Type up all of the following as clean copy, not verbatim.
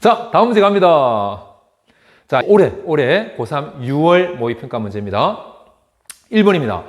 자, 다음 문제 갑니다. 자, 올해 고3 6월 모의평가 문제입니다. 1번입니다.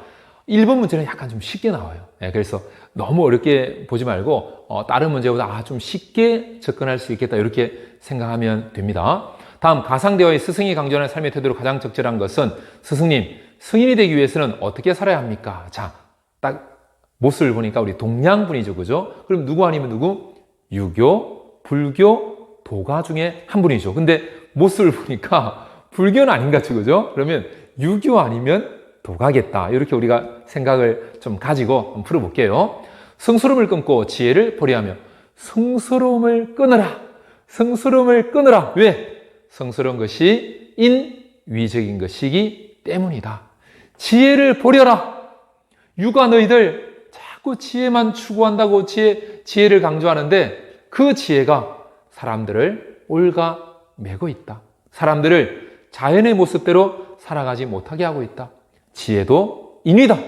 1번 문제는 약간 좀 쉽게 나와요. 그래서 너무 어렵게 보지 말고 다른 문제보다 좀 쉽게 접근할 수 있겠다 이렇게 생각하면 됩니다. 다음, 가상대화의 스승이 강조하는 삶의 태도로 가장 적절한 것은 스승님, 승인이 되기 위해서는 어떻게 살아야 합니까? 자, 딱 모습을 보니까 우리 동양분이죠, 그죠? 그럼 누구 아니면 누구? 유교, 불교, 도가 중에 한 분이죠. 근데 모습을 보니까 불교는 아닌 것 같죠, 그죠? 그러면 유교 아니면 도가겠다. 이렇게 우리가 생각을 좀 가지고 한번 풀어볼게요. 성스러움을 끊고 지혜를 보리하며 성스러움을 끊으라. 성스러움을 끊으라. 왜? 성스러운 것이 인위적인 것이기 때문이다. 지혜를 보려라. 유가 너희들 자꾸 지혜만 추구한다고 지혜를 강조하는데 그 지혜가 사람들을 올가매고 있다. 사람들을 자연의 모습대로 살아가지 못하게 하고 있다. 지혜도 인이다.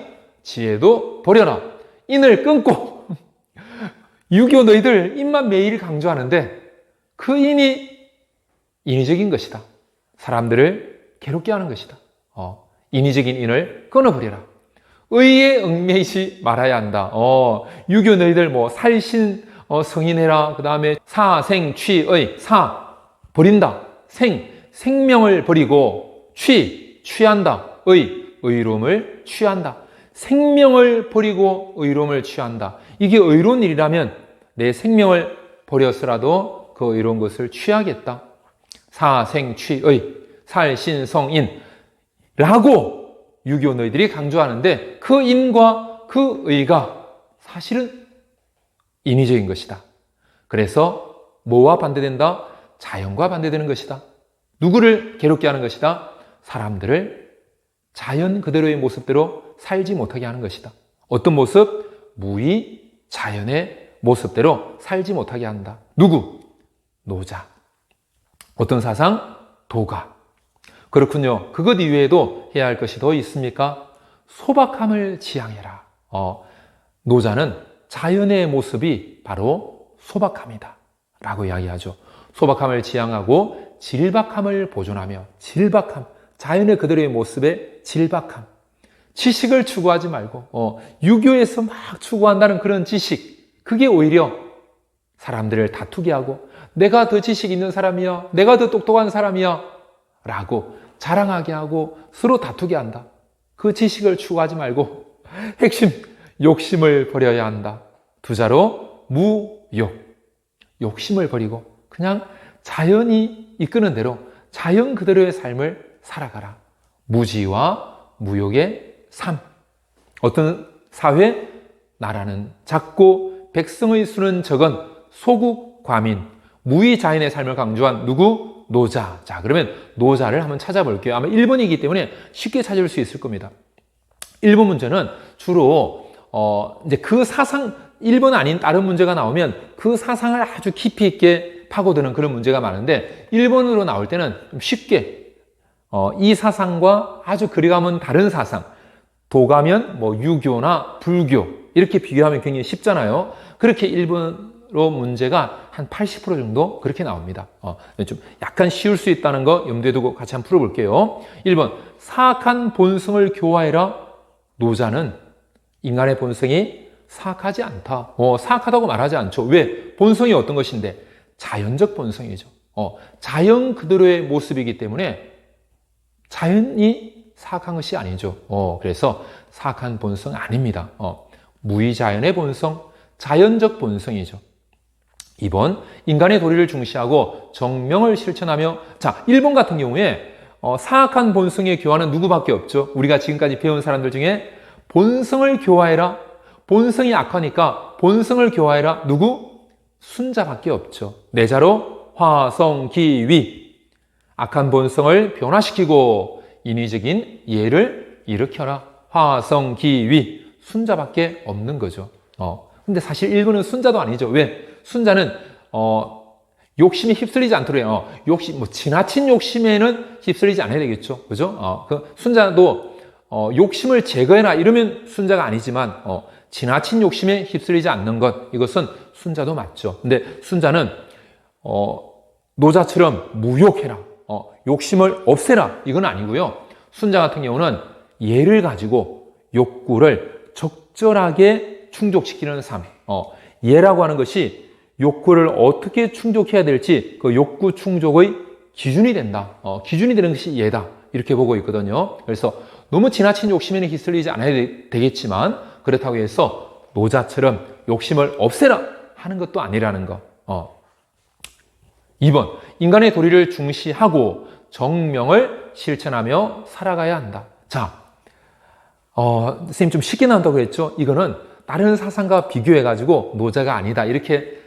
지혜도 버려라. 인을 끊고 유교 너희들 인만 매일 강조하는데 그 인이 인위적인 것이다. 사람들을 괴롭게 하는 것이다. 인위적인 인을 끊어버려라. 의에 얽매이지 말아야 한다. 유교 너희들 살신 성인해라. 그 다음에 사생취의 버린다. 생명을 버리고 취한다. 의로움을 취한다. 생명을 버리고 의로움을 취한다. 이게 의로운 일이라면 내 생명을 버려서라도 그 의로운 것을 취하겠다. 사생취의 살신성인 라고 유교 너희들이 강조하는데 그 인과 그 의가 사실은 인위적인 것이다. 그래서 뭐와 반대된다? 자연과 반대되는 것이다. 누구를 괴롭게 하는 것이다? 사람들을 자연 그대로의 모습대로 살지 못하게 하는 것이다. 어떤 모습? 무의 자연의 모습대로 살지 못하게 한다. 누구? 노자. 어떤 사상? 도가. 그렇군요. 그것 이외에도 해야 할 것이 더 있습니까? 소박함을 지향해라. 노자는 자연의 모습이 바로 소박함이다 라고 이야기하죠. 소박함을 지향하고 질박함을 보존하며 질박함, 자연의 그대로의 모습의 질박함. 지식을 추구하지 말고 유교에서 막 추구한다는 그런 지식, 그게 오히려 사람들을 다투게 하고 내가 더 지식 있는 사람이야, 내가 더 똑똑한 사람이야 라고 자랑하게 하고 서로 다투게 한다. 그 지식을 추구하지 말고 핵심, 욕심을 버려야 한다. 두자로 무욕, 욕심을 버리고 그냥 자연이 이끄는 대로 자연 그대로의 삶을 살아가라. 무지와 무욕의 삶. 어떤 사회? 나라는 작고 백성의 수는 적은 소국 과민, 무의자연의 삶을 강조한 누구? 노자. 자, 그러면 노자를 한번 찾아볼게요. 아마 1번이기 때문에 쉽게 찾을 수 있을 겁니다. 1번 문제는 주로 이제 그 사상, 1번 아닌 다른 문제가 나오면 그 사상을 아주 깊이 있게 파고드는 그런 문제가 많은데 1번으로 나올 때는 좀 쉽게 이 사상과 아주 거리감은 다른 사상, 도가면 유교나 불교 이렇게 비교하면 굉장히 쉽잖아요. 그렇게 1번으로 문제가 한 80% 정도 그렇게 나옵니다. 좀 약간 쉬울 수 있다는 거 염두에 두고 같이 한번 풀어볼게요. 1번, 사악한 본성을 교화해라. 노자는 인간의 본성이 사악하지 않다. 사악하다고 말하지 않죠. 왜? 본성이 어떤 것인데? 자연적 본성이죠. 자연 그대로의 모습이기 때문에 자연이 사악한 것이 아니죠. 그래서 사악한 본성 아닙니다. 무의자연의 본성, 자연적 본성이죠. 2번, 인간의 도리를 중시하고 정명을 실천하며, 자, 1번 같은 경우에 사악한 본성의 교화는 누구밖에 없죠. 우리가 지금까지 배운 사람들 중에 본성을 교화해라. 본성이 악하니까 본성을 교화해라. 누구? 순자밖에 없죠. 내자로 화성기위. 악한 본성을 변화시키고 인위적인 예를 일으켜라. 화성기위. 순자밖에 없는 거죠. 근데 사실 1번은 순자도 아니죠. 왜? 순자는 욕심에 휩쓸리지 않도록 해요. 지나친 욕심에는 휩쓸리지 않아야 되겠죠. 그죠? 그 순자도 욕심을 제거해라 이러면 순자가 아니지만 지나친 욕심에 휩쓸리지 않는 것, 이것은 순자도 맞죠. 근데 순자는 노자처럼 무욕해라. 욕심을 없애라. 이건 아니고요. 순자 같은 경우는 예를 가지고 욕구를 적절하게 충족시키는 삶. 예라고 하는 것이 욕구를 어떻게 충족해야 될지 그 욕구 충족의 기준이 된다. 기준이 되는 것이 예다. 이렇게 보고 있거든요. 그래서 너무 지나친 욕심에는 휩쓸리지 않아야 되겠지만 그렇다고 해서 노자처럼 욕심을 없애라 하는 것도 아니라는 거. 2번, 인간의 도리를 중시하고 정명을 실천하며 살아가야 한다. 자, 선생님 좀 쉽게 나온다고 했죠? 이거는 다른 사상과 비교해가지고 노자가 아니다. 이렇게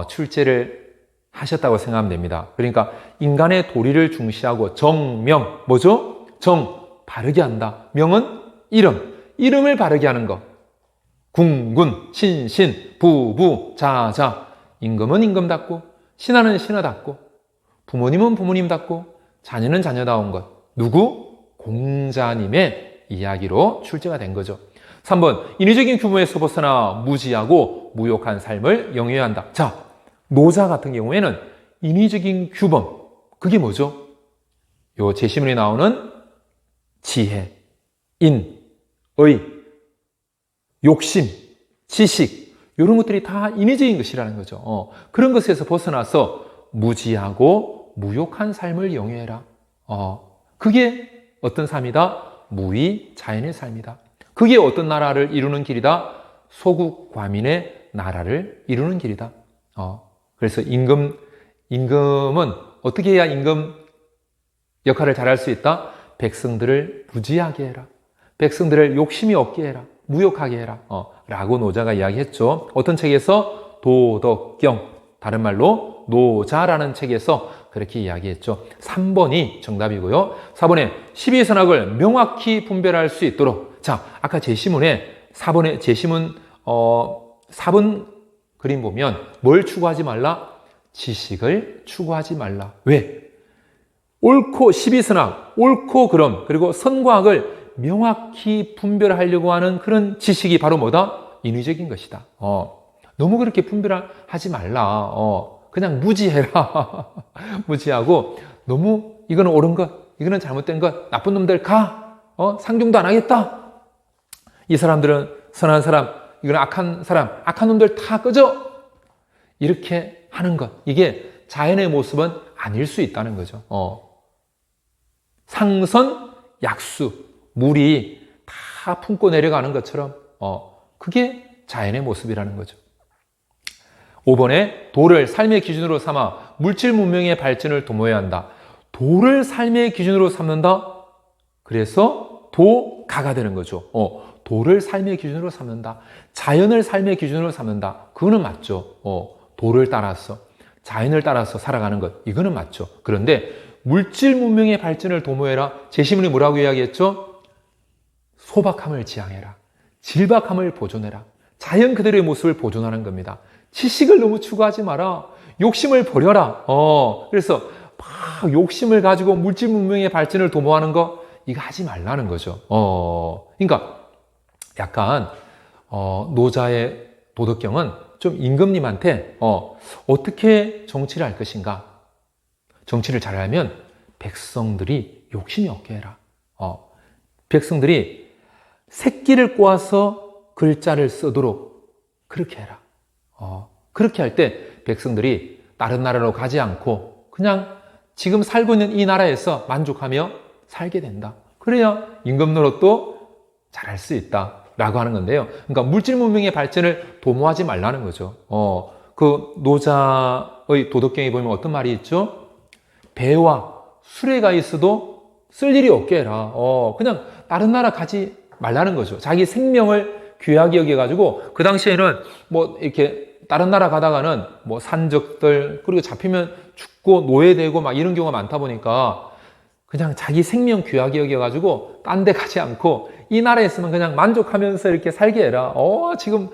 출제를 하셨다고 생각하면 됩니다. 그러니까 인간의 도리를 중시하고 정명, 뭐죠? 정, 바르게 한다. 명은 이름, 이름을 바르게 하는 것. 군군, 신신, 부부, 자자. 임금은 임금답고 신하는 신하답고 부모님은 부모님답고 자녀는 자녀다운 것. 누구? 공자님의 이야기로 출제가 된 거죠. 3번, 인위적인 규모에서 벗어나 무지하고 무욕한 삶을 영위해야 한다. 자, 노자 같은 경우에는 인위적인 규범, 그게 뭐죠? 요 제시문에 나오는 지혜, 인, 의, 욕심, 지식, 이런 것들이 다 인위적인 것이라는 거죠. 그런 것에서 벗어나서 무지하고 무욕한 삶을 영위해라. 그게 어떤 삶이다? 무의 자연의 삶이다. 그게 어떤 나라를 이루는 길이다? 소국 과민의 나라를 이루는 길이다. 그래서 임금은 어떻게 해야 임금 역할을 잘할 수 있다? 백성들을 무지하게 해라. 백성들을 욕심이 없게 해라. 무욕하게 해라. 라고 노자가 이야기했죠. 어떤 책에서? 도덕경. 다른 말로 노자라는 책에서 그렇게 이야기했죠. 3번이 정답이고요. 4번에 12의 선악을 명확히 분별할 수 있도록. 자, 아까 제시문에 4번에 제시문 4번 그림 보면 뭘 추구하지 말라? 지식을 추구하지 말라. 왜? 옳고 12선악, 옳고 그름, 그리고 선과 악을 명확히 분별하려고 하는 그런 지식이 바로 뭐다? 인위적인 것이다. 너무 그렇게 분별하지 말라. 그냥 무지해라. 무지하고 너무 이거는 옳은 것, 이거는 잘못된 것, 나쁜 놈들 가. 상종도 안 하겠다. 이 사람들은 선한 사람, 이거는 악한 사람, 악한 놈들 다 꺼져. 이렇게 하는 것. 이게 자연의 모습은 아닐 수 있다는 거죠. 상선, 약수, 물이 다 품고 내려가는 것처럼 그게 자연의 모습이라는 거죠. 5번에 도를 삶의 기준으로 삼아 물질 문명의 발전을 도모해야 한다. 도를 삶의 기준으로 삼는다? 그래서 도가가 되는 거죠. 도를 삶의 기준으로 삼는다. 자연을 삶의 기준으로 삼는다. 그거는 맞죠. 도를 따라서, 자연을 따라서 살아가는 것. 이거는 맞죠. 그런데 물질 문명의 발전을 도모해라. 제시문이 뭐라고 이야기했죠? 소박함을 지향해라. 질박함을 보존해라. 자연 그대로의 모습을 보존하는 겁니다. 지식을 너무 추구하지 마라. 욕심을 버려라. 그래서 막 욕심을 가지고 물질 문명의 발전을 도모하는 거 이거 하지 말라는 거죠. 그러니까 약간 노자의 도덕경은 좀 임금님한테 어떻게 정치를 할 것인가? 정치를 잘하면 백성들이 욕심이 없게 해라. 백성들이 새끼를 꼬아서 글자를 쓰도록 그렇게 해라. 그렇게 할 때 백성들이 다른 나라로 가지 않고 그냥 지금 살고 있는 이 나라에서 만족하며 살게 된다. 그래야 임금 노릇도 잘할 수 있다라고 하는 건데요. 그러니까 물질 문명의 발전을 도모하지 말라는 거죠. 그 노자의 도덕경에 보면 어떤 말이 있죠? 배와 수레가 있어도 쓸 일이 없게 해라. 그냥 다른 나라 가지 말라는 거죠. 자기 생명을 귀하게 여겨가지고 그 당시에는 뭐 이렇게 다른 나라 가다가는 뭐 산적들 그리고 잡히면 죽고 노예되고 막 이런 경우가 많다 보니까 그냥 자기 생명 귀하게 여겨가지고 딴 데 가지 않고 이 나라에 있으면 그냥 만족하면서 이렇게 살게 해라. 지금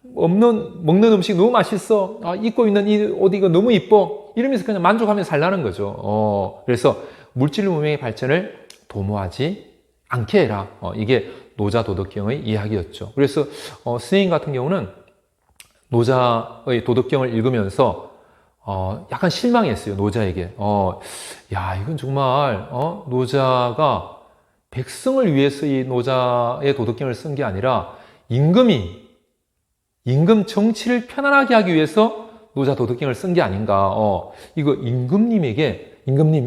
먹는 음식 너무 맛있어. 입고 있는 이 옷 이거 너무 이뻐. 이러면서 그냥 만족하면서 살라는 거죠. 그래서 물질 문명의 발전을 도모하지 않게 해라. 이게 노자 도덕경의 이야기였죠. 그래서 선생님 같은 경우는 노자의 도덕경을 읽으면서 약간 실망했어요, 노자에게. 야, 이건 정말, 노자가 백성을 위해서 이 노자의 도덕경을 쓴 게 아니라 임금 정치를 편안하게 하기 위해서 노자 도덕경을 쓴 게 아닌가. 이거 임금님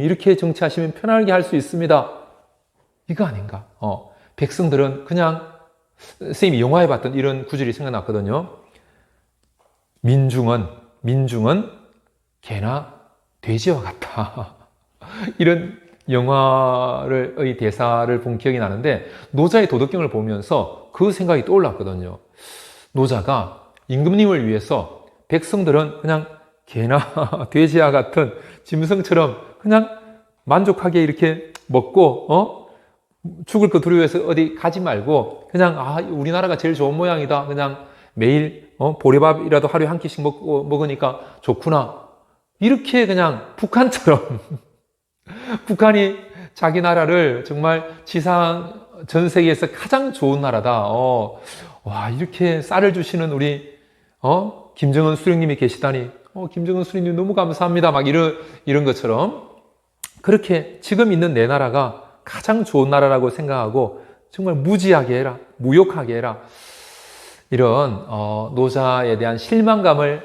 이렇게 정치하시면 편안하게 할 수 있습니다. 이거 아닌가. 백성들은 그냥, 선생님이 영화에 봤던 이런 구절이 생각났거든요. 민중은 개나 돼지와 같다. 이런 영화의 대사를 본 기억이 나는데, 노자의 도덕경을 보면서 그 생각이 떠올랐거든요. 노자가 임금님을 위해서 백성들은 그냥 개나 돼지와 같은 짐승처럼 그냥 만족하게 이렇게 먹고, 죽을 거 두려워해서 어디 가지 말고, 그냥, 우리나라가 제일 좋은 모양이다. 그냥 매일, 보리밥이라도 하루에 한 끼씩 먹으니까 좋구나. 이렇게 그냥 북한처럼, 북한이 자기 나라를 정말 지상 전 세계에서 가장 좋은 나라다. 와, 이렇게 쌀을 주시는 우리, 김정은 수령님이 계시다니, 김정은 수령님 너무 감사합니다. 막 이런 것처럼, 그렇게 지금 있는 내 나라가 가장 좋은 나라라고 생각하고, 정말 무지하게 해라, 무욕하게 해라. 이런, 노자에 대한 실망감을,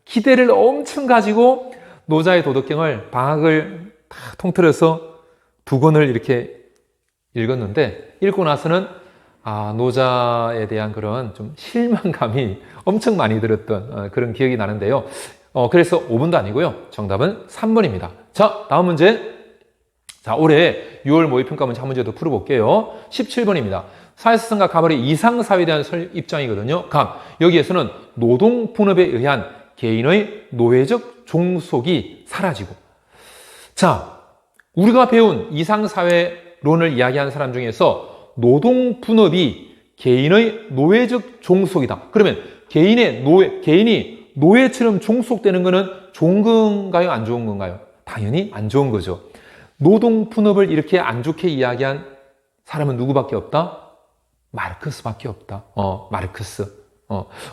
기대를 엄청 가지고, 노자의 도덕경을 방학을 다 통틀어서 2권을 이렇게 읽었는데, 읽고 나서는 노자에 대한 그런 좀 실망감이 엄청 많이 들었던 그런 기억이 나는데요. 그래서 5번도 아니고요. 정답은 3번입니다. 자, 다음 문제. 자, 올해 6월 모의평가 문제 한 문제 더 풀어볼게요. 17번입니다. 사회사상가 가발의 이상사회에 대한 입장이거든요. 여기에서는 노동분업에 의한 개인의 노예적 종속이 사라지고, 자, 우리가 배운 이상사회론을 이야기하는 사람 중에서 노동분업이 개인의 노예적 종속이다. 그러면 개인이 노예처럼 종속되는 것은 좋은 건가요? 안 좋은 건가요? 당연히 안 좋은 거죠. 노동분업을 이렇게 안 좋게 이야기한 사람은 누구밖에 없다? 마르크스밖에 없다. 마르크스.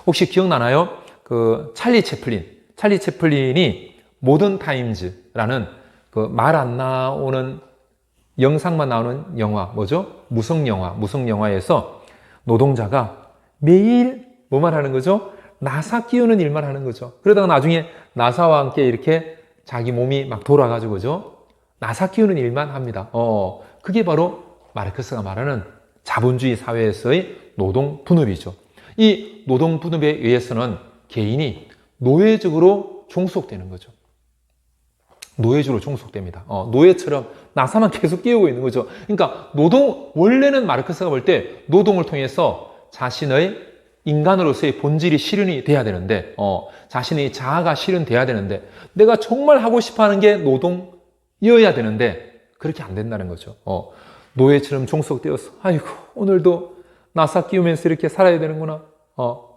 혹시 기억나나요? 그 찰리 채플린이 모던 타임즈라는 그 말 안 나오는 영상만 나오는 영화, 뭐죠? 무성 영화에서 노동자가 매일 뭐만 하는 거죠? 나사 끼우는 일만 하는 거죠. 그러다가 나중에 나사와 함께 이렇게 자기 몸이 막 돌아가지고, 그죠? 나사 끼우는 일만 합니다. 그게 바로 마르크스가 말하는 자본주의 사회에서의 노동 분업이죠. 이 노동 분업에 의해서는 개인이 노예적으로 종속되는 거죠. 노예적으로 종속됩니다. 노예처럼 나사만 계속 끼우고 있는 거죠. 그러니까 원래는 마르크스가 볼 때 노동을 통해서 자신의 인간으로서의 본질이 실현이 돼야 되는데, 자신의 자아가 실현돼야 되는데, 내가 정말 하고 싶어 하는 게 노동이어야 되는데, 그렇게 안 된다는 거죠. 노예처럼 종속되어서, 아이고, 오늘도 나사 끼우면서 이렇게 살아야 되는구나.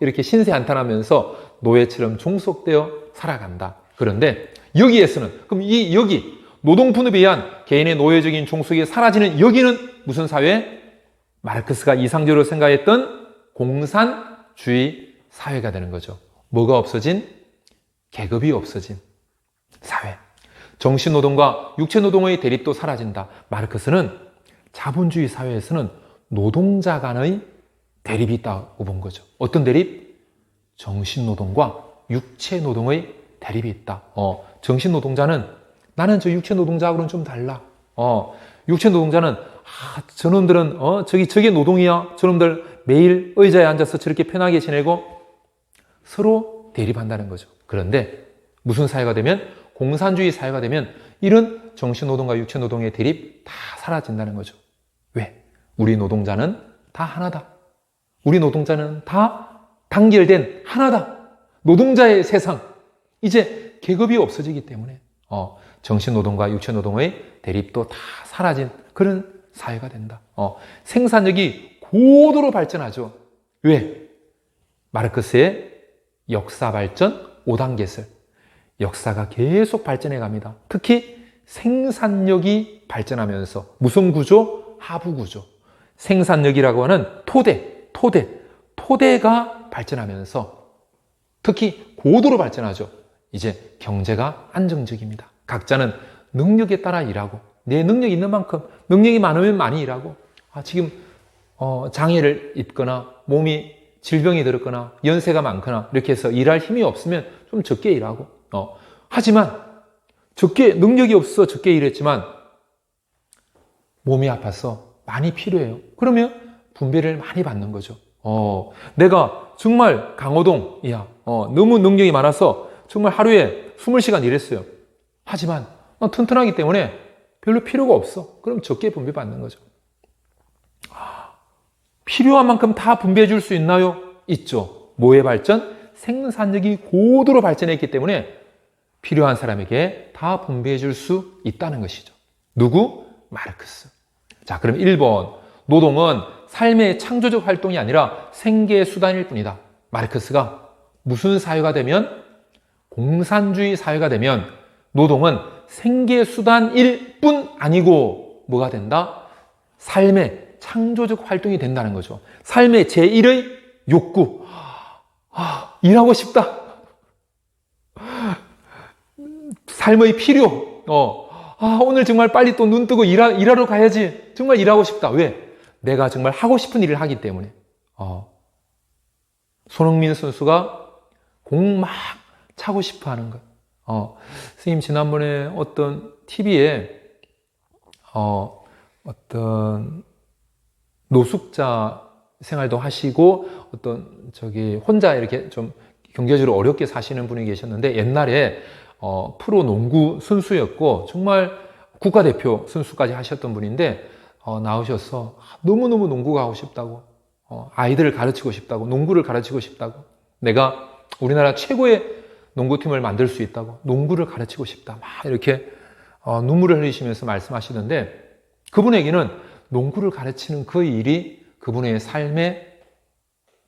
이렇게 신세한탄하면서 노예처럼 종속되어 살아간다. 그런데 여기에서는, 그럼 여기 노동분업에 의한 개인의 노예적인 종속이 사라지는 여기는 무슨 사회? 마르크스가 이상적으로 생각했던 공산주의 사회가 되는 거죠. 뭐가 없어진? 계급이 없어진 사회. 정신노동과 육체노동의 대립도 사라진다. 마르크스는 자본주의 사회에서는 노동자 간의 대립이 있다고 본 거죠. 어떤 대립? 정신노동과 육체노동의 대립이 있다. 정신노동자는 나는 저 육체노동자하고는 좀 달라. 육체노동자는 저놈들은 저게 노동이야. 저놈들 매일 의자에 앉아서 저렇게 편하게 지내고 서로 대립한다는 거죠. 그런데 무슨 사회가 되면? 공산주의 사회가 되면 이런 정신노동과 육체노동의 대립 다 사라진다는 거죠. 왜? 우리 노동자는 다 하나다. 우리 노동자는 다 단결된 하나다. 노동자의 세상. 이제 계급이 없어지기 때문에 정신노동과 육체노동의 대립도 다 사라진 그런 사회가 된다. 생산력이 고도로 발전하죠. 왜? 마르크스의 역사 발전 5단계설. 역사가 계속 발전해 갑니다. 특히 생산력이 발전하면서 무슨 구조? 하부 구조. 생산력이라고 하는 토대가 발전하면서 특히 고도로 발전하죠. 이제 경제가 안정적입니다. 각자는 능력에 따라 일하고 내 능력이 있는 만큼 능력이 많으면 많이 일하고 지금 장애를 입거나 몸이 질병이 들었거나 연세가 많거나 이렇게 해서 일할 힘이 없으면 좀 적게 일하고 하지만 능력이 없어 적게 일했지만 몸이 아파서 많이 필요해요. 그러면 분배를 많이 받는 거죠. 내가 정말 강호동이야. 너무 능력이 많아서 정말 하루에 20시간 일했어요. 하지만 튼튼하기 때문에 별로 필요가 없어. 그럼 적게 분배받는 거죠. 필요한 만큼 다 분배해 줄 수 있나요? 있죠. 뭐의 발전? 생산력이 고도로 발전했기 때문에 필요한 사람에게 다 분배해 줄 수 있다는 것이죠. 누구? 마르크스. 자, 그럼 1번. 노동은 삶의 창조적 활동이 아니라 생계 수단일 뿐이다. 마르크스가 무슨 사회가 되면? 공산주의 사회가 되면 노동은 생계 수단일 뿐 아니고 뭐가 된다? 삶의 창조적 활동이 된다는 거죠. 삶의 제1의 욕구. 일하고 싶다. 삶의 필요. 오늘 정말 빨리 또 눈 뜨고 일하러 가야지. 정말 일하고 싶다. 왜? 내가 정말 하고 싶은 일을 하기 때문에. 손흥민 선수가 공 막 차고 싶어 하는 것. 선생님, 지난번에 어떤 TV에, 어떤 노숙자 생활도 하시고, 혼자 이렇게 좀 경제적으로 어렵게 사시는 분이 계셨는데, 옛날에, 프로 농구 선수였고, 정말 국가대표 선수까지 하셨던 분인데, 나오셔서 너무너무 농구가 하고 싶다고, 아이들을 가르치고 싶다고, 농구를 가르치고 싶다고, 내가 우리나라 최고의 농구팀을 만들 수 있다고, 농구를 가르치고 싶다, 막 이렇게 눈물을 흘리시면서 말씀하시던데, 그분에게는 농구를 가르치는 그 일이 그분의 삶의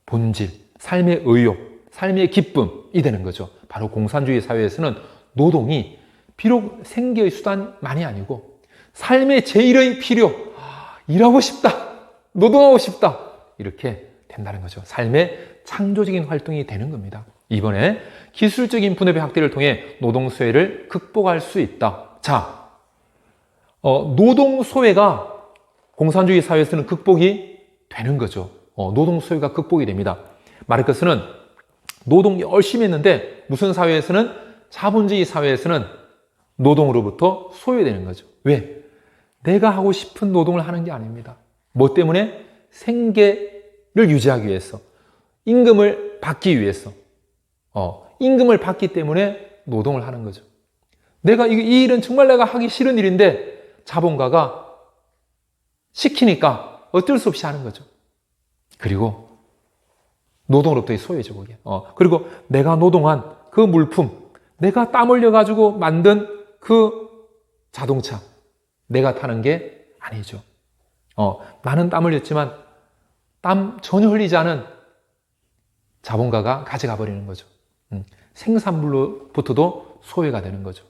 본질, 삶의 의욕, 삶의 기쁨이 되는 거죠. 바로 공산주의 사회에서는 노동이 비록 생계의 수단만이 아니고 삶의 제1의 필요, 일하고 싶다, 노동하고 싶다, 이렇게 된다는 거죠. 삶의 창조적인 활동이 되는 겁니다. 이번에 기술적인 분업의 확대를 통해 노동 소외를 극복할 수 있다. 자, 노동 소외가 공산주의 사회에서는 극복이 되는 거죠. 노동 소외가 극복이 됩니다. 마르크스는 노동 열심히 했는데 무슨 사회에서는? 자본주의 사회에서는 노동으로부터 소외되는 거죠. 왜? 내가 하고 싶은 노동을 하는 게 아닙니다. 뭐 때문에? 생계를 유지하기 위해서, 임금을 받기 위해서, 임금을 받기 때문에 노동을 하는 거죠. 이 일은 정말 내가 하기 싫은 일인데 자본가가 시키니까 어쩔 수 없이 하는 거죠. 그리고 노동으로부터의 소외죠, 그게. 그리고 내가 노동한 그 물품, 내가 땀 흘려가지고 만든 그 자동차, 내가 타는 게 아니죠. 나는 땀 흘렸지만 땀 전혀 흘리지 않은 자본가가 가져가 버리는 거죠. 생산물로부터도 소외가 되는 거죠.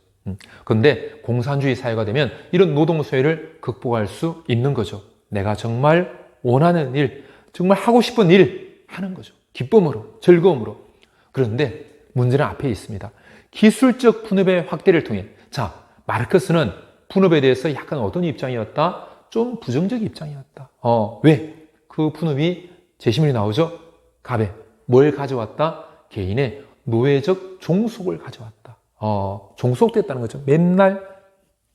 그런데 공산주의 사회가 되면 이런 노동 소외를 극복할 수 있는 거죠. 내가 정말 원하는 일, 정말 하고 싶은 일 하는 거죠. 기쁨으로, 즐거움으로. 그런데 문제는 앞에 있습니다. 기술적 분업의 확대를 통해. 자, 마르크스는 분업에 대해서 약간 어떤 입장이었다? 좀 부정적 입장이었다. 왜? 그 분업이 제시문이 나오죠? 갑에 뭘 가져왔다? 개인의 노예적 종속을 가져왔다. 종속됐다는 거죠. 맨날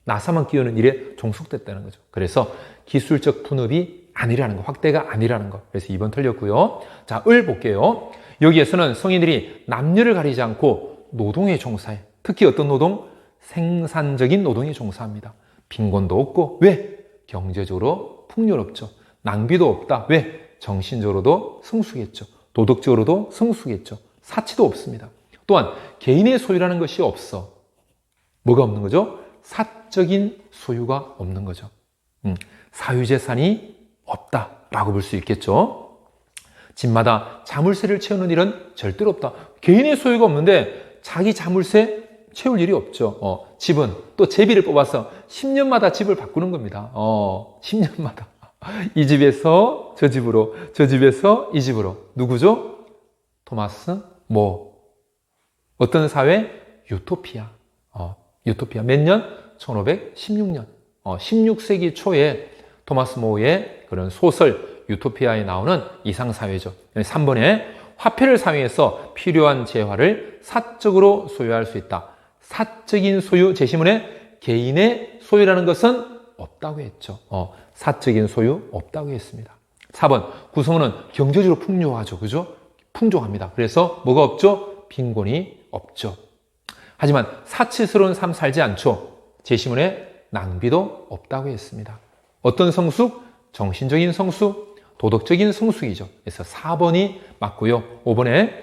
나사만 끼우는 일에 종속됐다는 거죠. 그래서 기술적 분업이 아니라는 거, 확대가 아니라는 거. 그래서 2번 틀렸고요. 자, 을 볼게요. 여기에서는 성인들이 남녀를 가리지 않고 노동에 종사해. 특히 어떤 노동? 생산적인 노동에 종사합니다. 빈곤도 없고, 왜? 경제적으로 풍요롭죠. 낭비도 없다. 왜? 정신적으로도 성숙했죠. 도덕적으로도 성숙했죠. 사치도 없습니다. 또한 개인의 소유라는 것이 없어. 뭐가 없는 거죠? 사적인 소유가 없는 거죠. 사유재산이 없다라고 볼 수 있겠죠. 집마다 자물쇠를 채우는 일은 절대로 없다. 개인의 소유가 없는데 자기 자물쇠 채울 일이 없죠. 집은 또 제비를 뽑아서 10년마다 집을 바꾸는 겁니다. 10년마다. 이 집에서 저 집으로, 저 집에서 이 집으로. 누구죠? 토마스 모. 어떤 사회? 유토피아. 유토피아. 몇 년? 1516년. 16세기 초에 토마스 모어의 그런 소설 유토피아에 나오는 이상사회죠. 3번에 화폐를 사용해서 필요한 재화를 사적으로 소유할 수 있다. 사적인 소유, 제시문에 개인의 소유라는 것은 없다고 했죠. 사적인 소유 없다고 했습니다. 4번, 구성원은 경제적으로 풍요하죠. 그죠? 풍족합니다. 그래서 뭐가 없죠? 빈곤이 없죠. 하지만 사치스러운 삶 살지 않죠. 제시문에 낭비도 없다고 했습니다. 어떤 성숙? 정신적인 성숙, 도덕적인 성숙이죠. 그래서 4번이 맞고요. 5번에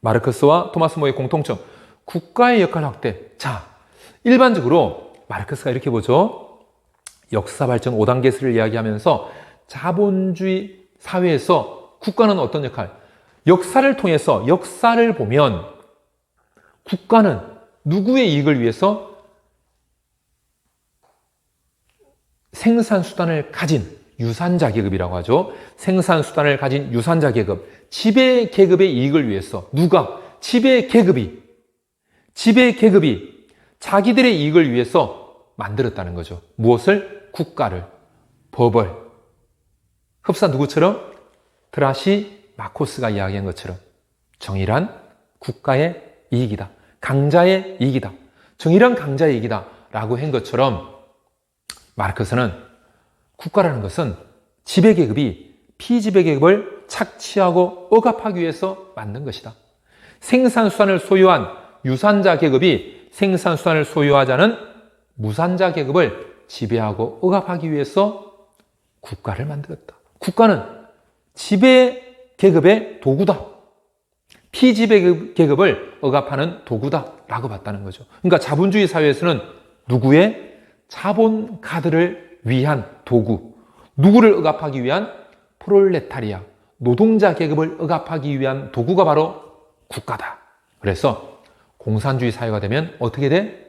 마르크스와 토마스 모어의 공통점, 국가의 역할 확대. 자, 일반적으로 마르크스가 이렇게 보죠. 역사 발전 5단계설을 이야기하면서 자본주의 사회에서 국가는 어떤 역할? 역사를 통해서 역사를 보면 국가는 누구의 이익을 위해서 생산수단을 가진 유산자 계급이라고 하죠. 생산수단을 가진 유산자 계급, 지배 계급의 이익을 위해서 누가? 지배 계급이 자기들의 이익을 위해서 만들었다는 거죠. 무엇을? 국가를, 법을. 흡사 누구처럼? 트라시 마코스가 이야기한 것처럼 정의란 국가의 이익이다. 강자의 이익이다. 정의란 강자의 이익이다. 라고 한 것처럼 마르크스는 국가라는 것은 지배계급이 피지배계급을 착취하고 억압하기 위해서 만든 것이다. 생산수단을 소유한 유산자 계급이 생산수단을 소유하지 않은 무산자 계급을 지배하고 억압하기 위해서 국가를 만들었다. 국가는 지배계급의 도구다. 피지배계급을 억압하는 도구다 라고 봤다는 거죠. 그러니까 자본주의 사회에서는 누구의? 자본가들을 위한 도구. 누구를 억압하기 위한? 프롤레타리아, 노동자 계급을 억압하기 위한 도구가 바로 국가다. 그래서 공산주의 사회가 되면 어떻게 돼?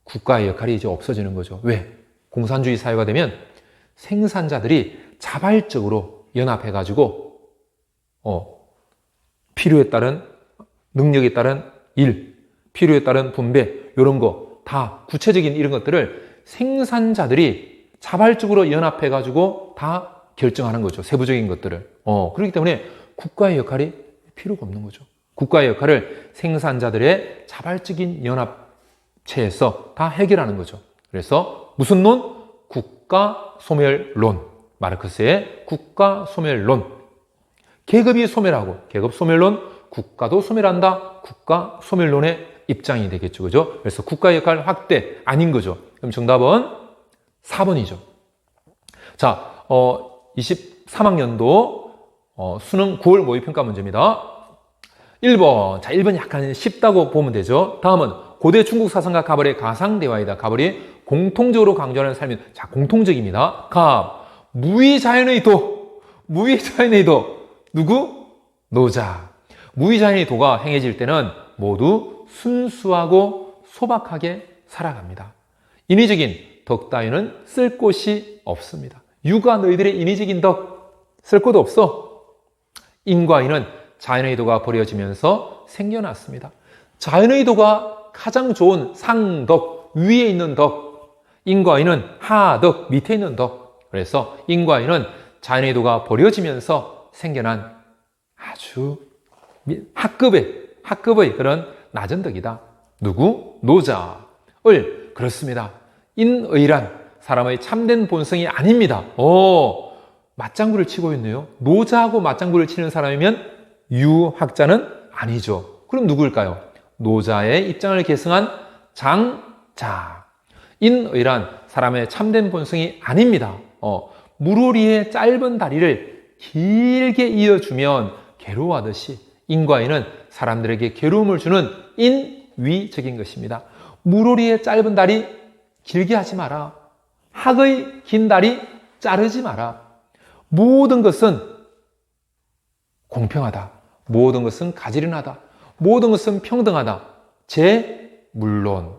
국가의 역할이 이제 없어지는 거죠. 왜? 공산주의 사회가 되면 생산자들이 자발적으로 연합해가지고 필요에 따른 능력에 따른 일, 필요에 따른 분배 이런 거 다 구체적인 이런 것들을 생산자들이 자발적으로 연합해가지고 다 결정하는 거죠. 세부적인 것들을. 그렇기 때문에 국가의 역할이 필요가 없는 거죠. 국가의 역할을 생산자들의 자발적인 연합체에서 다 해결하는 거죠. 그래서 무슨 론? 국가 소멸론. 마르크스의 국가 소멸론. 계급이 소멸하고 계급 소멸론, 국가도 소멸한다. 국가 소멸론의 입장이 되겠죠. 그죠? 그래서 국가의 역할 확대 아닌 거죠. 그럼 정답은 4번이죠. 자, 23학년도 수능 9월 모의평가 문제입니다. 1번. 자, 1번 약간 쉽다고 보면 되죠. 다음은 고대 중국 사상가 가벌의 가상대화이다. 가벌이 공통적으로 강조하는 삶이, 자, 공통적입니다. 무의자연의 도. 무의자연의 도. 누구? 노자. 무의자연의 도가 행해질 때는 모두 순수하고 소박하게 살아갑니다. 인위적인 덕 따위는 쓸 곳이 없습니다. 유가 너희들의 인위적인 덕 쓸 곳도 없어. 인과 인은 자연의 도가 버려지면서 생겨났습니다. 자연의 도가 가장 좋은 상덕, 위에 있는 덕. 인과 인은 하덕, 밑에 있는 덕. 그래서 인과 인은 자연의 도가 버려지면서 생겨난 아주 학급의 그런 낮은 덕이다. 누구? 노자. 그렇습니다. 인의란 사람의 참된 본성이 아닙니다. 맞장구를 치고 있네요. 노자하고 맞장구를 치는 사람이면 유학자는 아니죠. 그럼 누구일까요? 노자의 입장을 계승한 장자. 인의란 사람의 참된 본성이 아닙니다. 물오리의 짧은 다리를 길게 이어주면 괴로워하듯이 인과인은 사람들에게 괴로움을 주는 인위적인 것입니다. 물오리의 짧은 다리 길게 하지 마라. 학의 긴 다리 자르지 마라. 모든 것은 공평하다. 모든 것은 가지런하다. 모든 것은 평등하다. 물론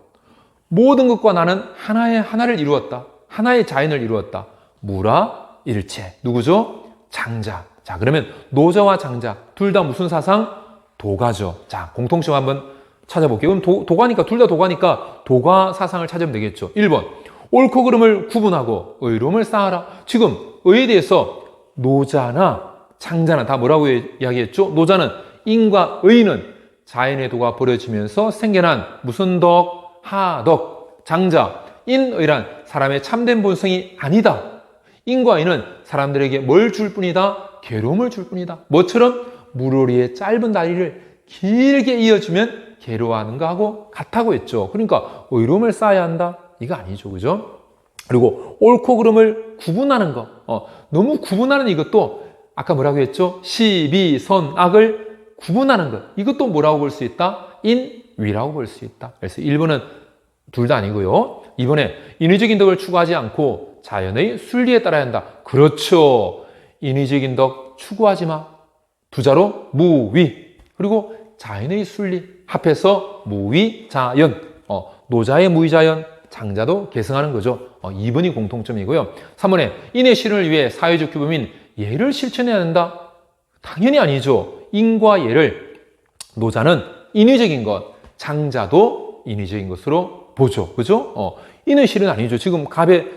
모든 것과 나는 하나를 이루었다. 하나의 자연을 이루었다. 무라 일체. 누구죠? 장자. 그러면 노자와 장자 둘 다 무슨 사상? 도가죠. 공통점 한번 찾아볼게요. 그럼 도가니까, 둘 다 도가니까 도가 사상을 찾으면 되겠죠. 1번. 옳고 그름을 구분하고 의로움을 쌓아라. 지금 의에 대해서 노자나 장자나 다 뭐라고 이야기했죠? 노자는 인과 의는 자연의 도가 버려지면서 생겨난 무슨 덕? 하덕. 장자. 인의란 사람의 참된 본성이 아니다. 인과 의는 사람들에게 뭘 줄 뿐이다? 괴로움을 줄 뿐이다. 뭐처럼 물오리의 짧은 다리를 길게 이어주면 괴로워하는 거하고 같다고 했죠. 그러니까 의로움을 쌓아야 한다? 이거 아니죠. 그죠? 그리고 옳고 그름을 구분하는 거. 너무 구분하는 이것도 아까 뭐라고 했죠? 시, 비, 선, 악을 구분하는 것. 이것도 뭐라고 볼 수 있다? 인, 위라고 볼 수 있다. 그래서 1번은 둘 다 아니고요. 2번에 인위적인 덕을 추구하지 않고 자연의 순리에 따라야 한다. 그렇죠. 인위적인 덕 추구하지 마. 두자로 무위. 그리고 자연의 순리 합해서 무위자연. 노자의 무위자연, 장자도 계승하는 거죠. 2번이 공통점이고요. 3번에 인의 실현을 위해 사회적 규범인 예를 실천해야 한다. 당연히 아니죠. 인과 예를 노자는 인위적인 것, 장자도 인위적인 것으로 보죠. 그죠? 인의 실은 아니죠. 지금 갑의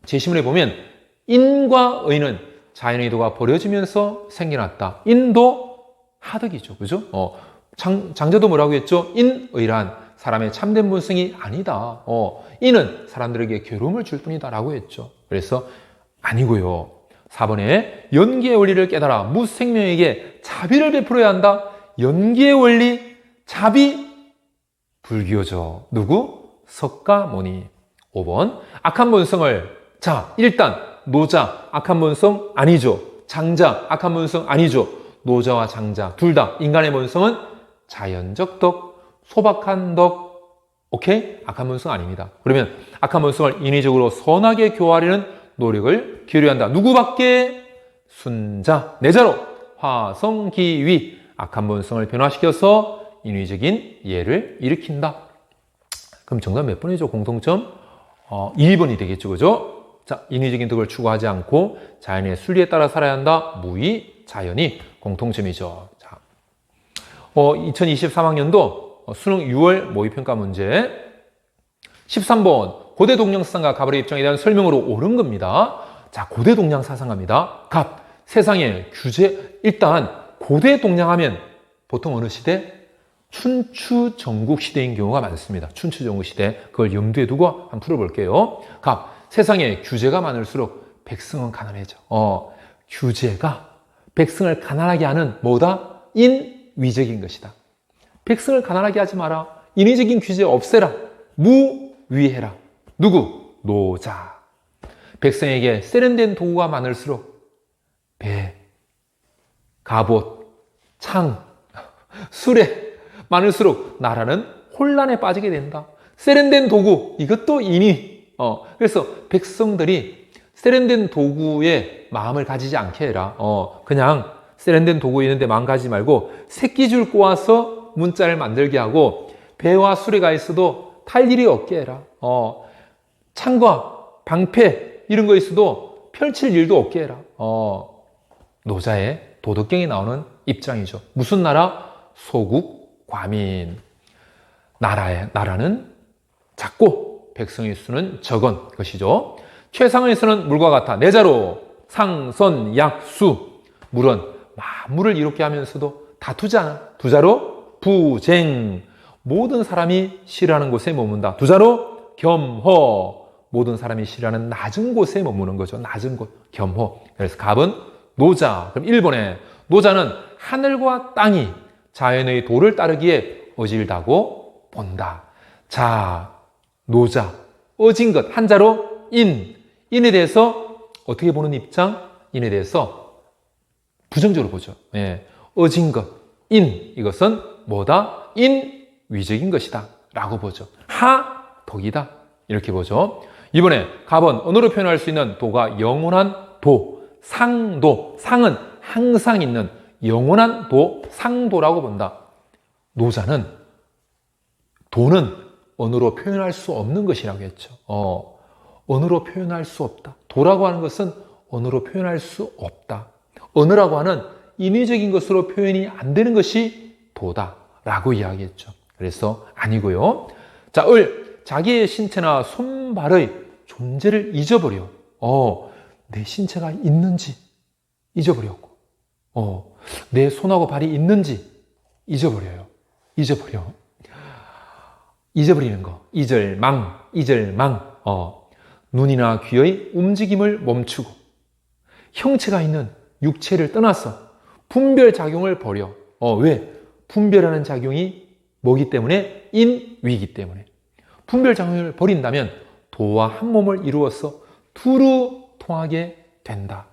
제시문에 보면 인과 의는 자연의 도가 버려지면서 생겨났다. 인도 하덕이죠. 그죠? 장자도 뭐라고 했죠? 인의란 사람의 참된 본성이 아니다. 이는 사람들에게 괴로움을 줄 뿐이다 라고 했죠. 그래서 아니고요. 4번에 연기의 원리를 깨달아 무생명에게 자비를 베풀어야 한다. 연기의 원리, 자비, 불교죠. 누구? 석가모니. 5번 악한 본성을 자, 일단 노자, 악한 본성 아니죠. 장자, 악한 본성 아니죠. 노자와 장자 둘 다 인간의 본성은 자연적 덕, 소박한 덕, 오케이? 악한 본성 아닙니다. 그러면 악한 본성을 인위적으로 선하게 교화하려는 노력을 기울여야 한다. 누구밖에? 순자, 내자로 화성기위 악한 본성을 변화시켜서 인위적인 예를 일으킨다. 그럼 정답 몇 번이죠? 공통점? 2번이 되겠죠. 그죠? 자, 인위적인 덕을 추구하지 않고 자연의 순리에 따라 살아야 한다. 무의, 자연이 공통점이죠. 자, 2023학년도 수능 6월 모의평가 문제 13번 고대 동양 사상가 갑을의 입장에 대한 설명으로 옳은 겁니다. 자, 고대 동양 사상가입니다. 갑, 세상의 규제. 일단 고대 동양하면 보통 어느 시대? 춘추 전국 시대인 경우가 많습니다. 춘추 전국 시대. 그걸 염두에 두고 한번 풀어볼게요. 갑, 세상에 규제가 많을수록 백성은 가난해져. 규제가 백성을 가난하게 하는 뭐다? 인위적인 것이다. 백성을 가난하게 하지 마라. 인위적인 규제 없애라. 무위해라. 누구? 노자. 백성에게 세련된 도구가 많을수록 배, 갑옷, 창, 수레 많을수록 나라는 혼란에 빠지게 된다. 세련된 도구, 이것도 인위. 그래서 백성들이 세련된 도구에 마음을 가지지 않게 해라. 그냥 세련된 도구 있는데 마음 가지지 말고 새끼줄 꼬아서 문자를 만들게 하고 배와 수레가 있어도 탈 일이 없게 해라. 창과 방패 이런 거 있어도 펼칠 일도 없게 해라. 노자의 도덕경이 나오는 입장이죠. 무슨 나라? 소국, 과민. 나라는 작고 백성의 수는 적은 것이죠. 최상에서는 물과 같아. 내자로 상선, 약수. 물은 만물을 이롭게 하면서도 다투지 않아. 두자로 부쟁. 모든 사람이 싫어하는 곳에 머문다. 두자로 겸허. 모든 사람이 싫어하는 낮은 곳에 머무는 거죠. 낮은 곳. 겸허. 그래서 갑은 노자. 그럼 1번에 노자는 하늘과 땅이 자연의 도를 따르기에 어질다고 본다. 자, 노자. 어진 것. 한자로 인. 인에 대해서 어떻게 보는 입장? 인에 대해서 부정적으로 보죠. 어진 것. 인. 이것은 뭐다? 인위적인 것이다. 라고 보죠. 하덕이다. 이렇게 보죠. 이번에 갑은 언어로 표현할 수 있는 도가 영원한 도. 상도. 상은 항상 있는 영원한 도. 상도라고 본다. 노자는 도는 언어로 표현할 수 없는 것이라고 했죠. 언어로 표현할 수 없다. 도라고 하는 것은 언어로 표현할 수 없다. 언어라고 하는 인위적인 것으로 표현이 안 되는 것이 도다라고 이야기했죠. 그래서 아니고요. 자, 자기의 신체나 손발의 존재를 잊어버려. 내 신체가 있는지 잊어버렸고, 내 손하고 발이 있는지 잊어버려요. 잊어버리는 거. 이절망. 눈이나 귀의 움직임을 멈추고, 형체가 있는 육체를 떠나서 분별작용을 버려. 왜? 분별하는 작용이 뭐기 때문에? 인위이기 때문에. 분별작용을 버린다면 도와 한 몸을 이루어서 두루 통하게 된다.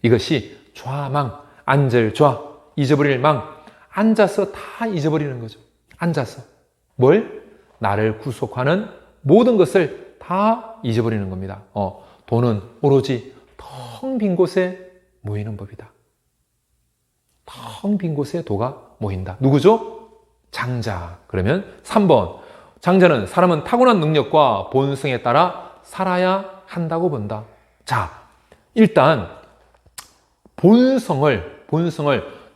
이것이 좌망, 안절좌, 잊어버릴 망. 앉아서 다 잊어버리는 거죠. 앉아서. 뭘? 나를 구속하는 모든 것을 다 잊어버리는 겁니다. 도는 오로지 텅 빈 곳에 모이는 법이다. 텅 빈 곳에 도가 모인다. 누구죠? 장자. 그러면 3번. 장자는 사람은 타고난 능력과 본성에 따라 살아야 한다고 본다. 자, 일단 본성을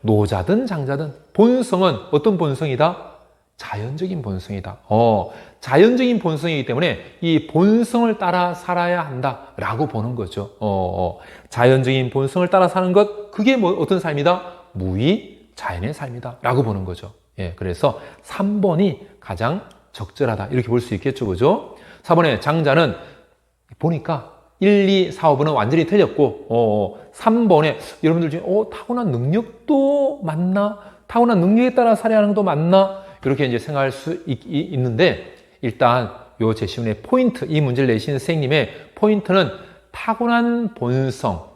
노자든 장자든 본성은 어떤 본성이다? 자연적인 본성이다. 자연적인 본성이기 때문에 이 본성을 따라 살아야 한다라고 보는 거죠. 자연적인 본성을 따라 사는 것, 그게 어떤 삶이다? 무의 자연의 삶이다 라고 보는 거죠. 예, 그래서 3번이 가장 적절하다 이렇게 볼 수 있겠죠. 그죠? 4번에 장자는 보니까 1, 2, 4, 5번은 완전히 틀렸고 3번에 여러분들 중에 타고난 능력도 맞나? 타고난 능력에 따라 살아야 하는 것도 맞나? 이렇게 이제 생각할 수 있는데, 일단 요 제시문의 포인트, 이 문제를 내신 선생님의 포인트는 타고난 본성,